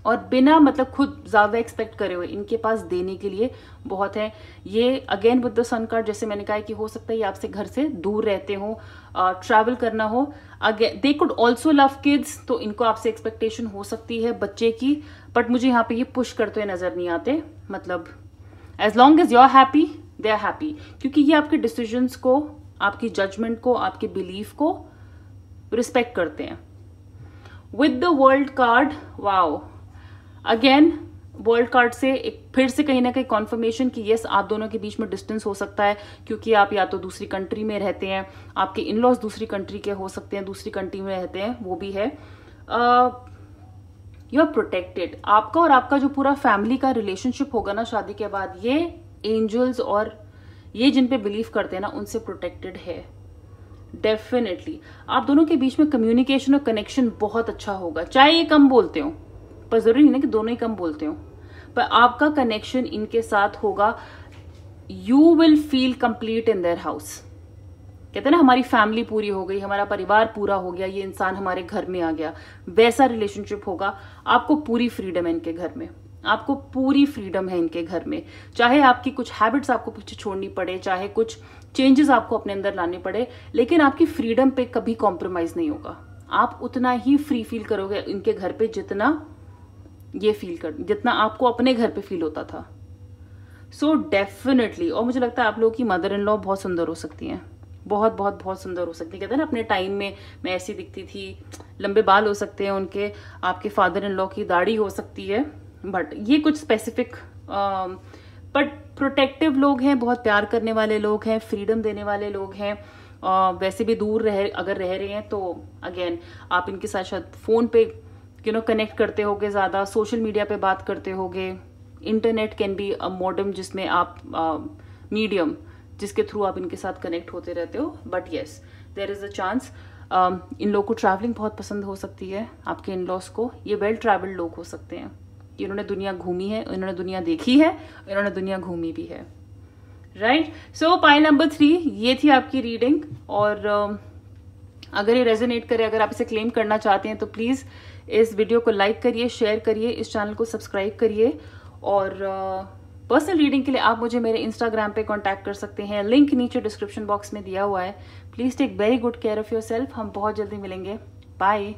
S1: और बिना मतलब खुद ज्यादा एक्सपेक्ट करे हुए इनके पास देने के लिए बहुत है। ये again with the sun card, जैसे मैंने कहा कि हो सकता है ये आपसे घर से दूर रहते हो, ट्रैवल करना हो। Again they could also love kids, तो इनको आपसे एक्सपेक्टेशन हो सकती है बच्चे की, बट मुझे यहाँ पे ये पुश करते हुए नजर नहीं आते। मतलब as long as you are happy, they are happy, क्योंकि ये आपके डिसीजंस को, आपकी जजमेंट को, आपके बिलीफ को रिस्पेक्ट करते हैं। With the world card, wow, again world card से एक फिर से कहीं ना कहीं कॉन्फर्मेशन कि यस, आप दोनों के बीच में डिस्टेंस हो सकता है, क्योंकि आप या तो दूसरी कंट्री में रहते हैं, आपके इन लॉज दूसरी कंट्री के हो सकते हैं, दूसरी कंट्री में रहते हैं, वो भी है। You are protected. आपका और आपका जो पूरा फैमिली का रिलेशनशिप होगा ना शादी के बाद, ये एंजल्स और ये जिन पे बिलीव करते हैं ना, उनसे प्रोटेक्टेड है डेफिनेटली। आप दोनों के बीच में कम्युनिकेशन और कनेक्शन बहुत अच्छा होगा, चाहे ये कम बोलते हो, पर जरूरी नहीं ना कि दोनों ही कम बोलते हो, पर आपका कनेक्शन इनके साथ होगा। You will feel complete in their house. कहते हैं ना, हमारी फैमिली पूरी हो गई, हमारा परिवार पूरा हो गया, ये इंसान हमारे घर में आ गया, वैसा रिलेशनशिप होगा। आपको पूरी फ्रीडम है इनके घर में, आपको पूरी फ्रीडम है इनके घर में। चाहे आपकी कुछ हैबिट्स आपको पीछे छोड़नी पड़े, चाहे कुछ चेंजेस आपको अपने अंदर लाने पड़े, लेकिन आपकी फ्रीडम पे कभी कॉम्प्रोमाइज नहीं होगा। आप उतना ही फ्री फील करोगे इनके घर पे जितना आपको अपने घर पे फील होता था। So definitely. और मुझे लगता है आप लोगों की मदर इन लॉ बहुत सुंदर हो सकती हैं, बहुत बहुत बहुत सुंदर हो सकती है। कहते हैं ना, अपने टाइम में मैं ऐसी दिखती थी, लंबे बाल हो सकते हैं उनके, आपके फादर इन लॉ की दाढ़ी हो सकती है, बट ये कुछ स्पेसिफिक, बट प्रोटेक्टिव लोग हैं, बहुत प्यार करने वाले लोग हैं, फ्रीडम देने वाले लोग हैं। वैसे भी दूर अगर रह रहे हैं तो अगेन आप इनके साथ शायद फोन पे कनेक्ट करते होगे, ज्यादा सोशल मीडिया पे बात करते होगे। Internet can be a modem, जिसमें आप मीडियम जिसके थ्रू आप इनके साथ कनेक्ट होते रहते हो। But yes, there is a chance. इन लोग को ट्रैवलिंग बहुत पसंद हो सकती है, आपके इन लॉज को। ये वेल ट्रैवल्ड लोग हो सकते हैं, इन्होंने दुनिया घूमी है, इन्होंने दुनिया देखी है, इन्होंने दुनिया घूमी भी है। राइट। सो पाइल नंबर 3, ये थी आपकी रीडिंग। और अगर ये रेजोनेट करे, अगर आप इसे क्लेम करना चाहते हैं तो प्लीज़ इस वीडियो को लाइक करिए, शेयर करिए, इस चैनल को सब्सक्राइब करिए। और पर्सनल रीडिंग के लिए आप मुझे मेरे इंस्टाग्राम पे कांटेक्ट कर सकते हैं, लिंक नीचे डिस्क्रिप्शन बॉक्स में दिया हुआ है। Please take very good care of yourself. हम बहुत जल्दी मिलेंगे। बाय।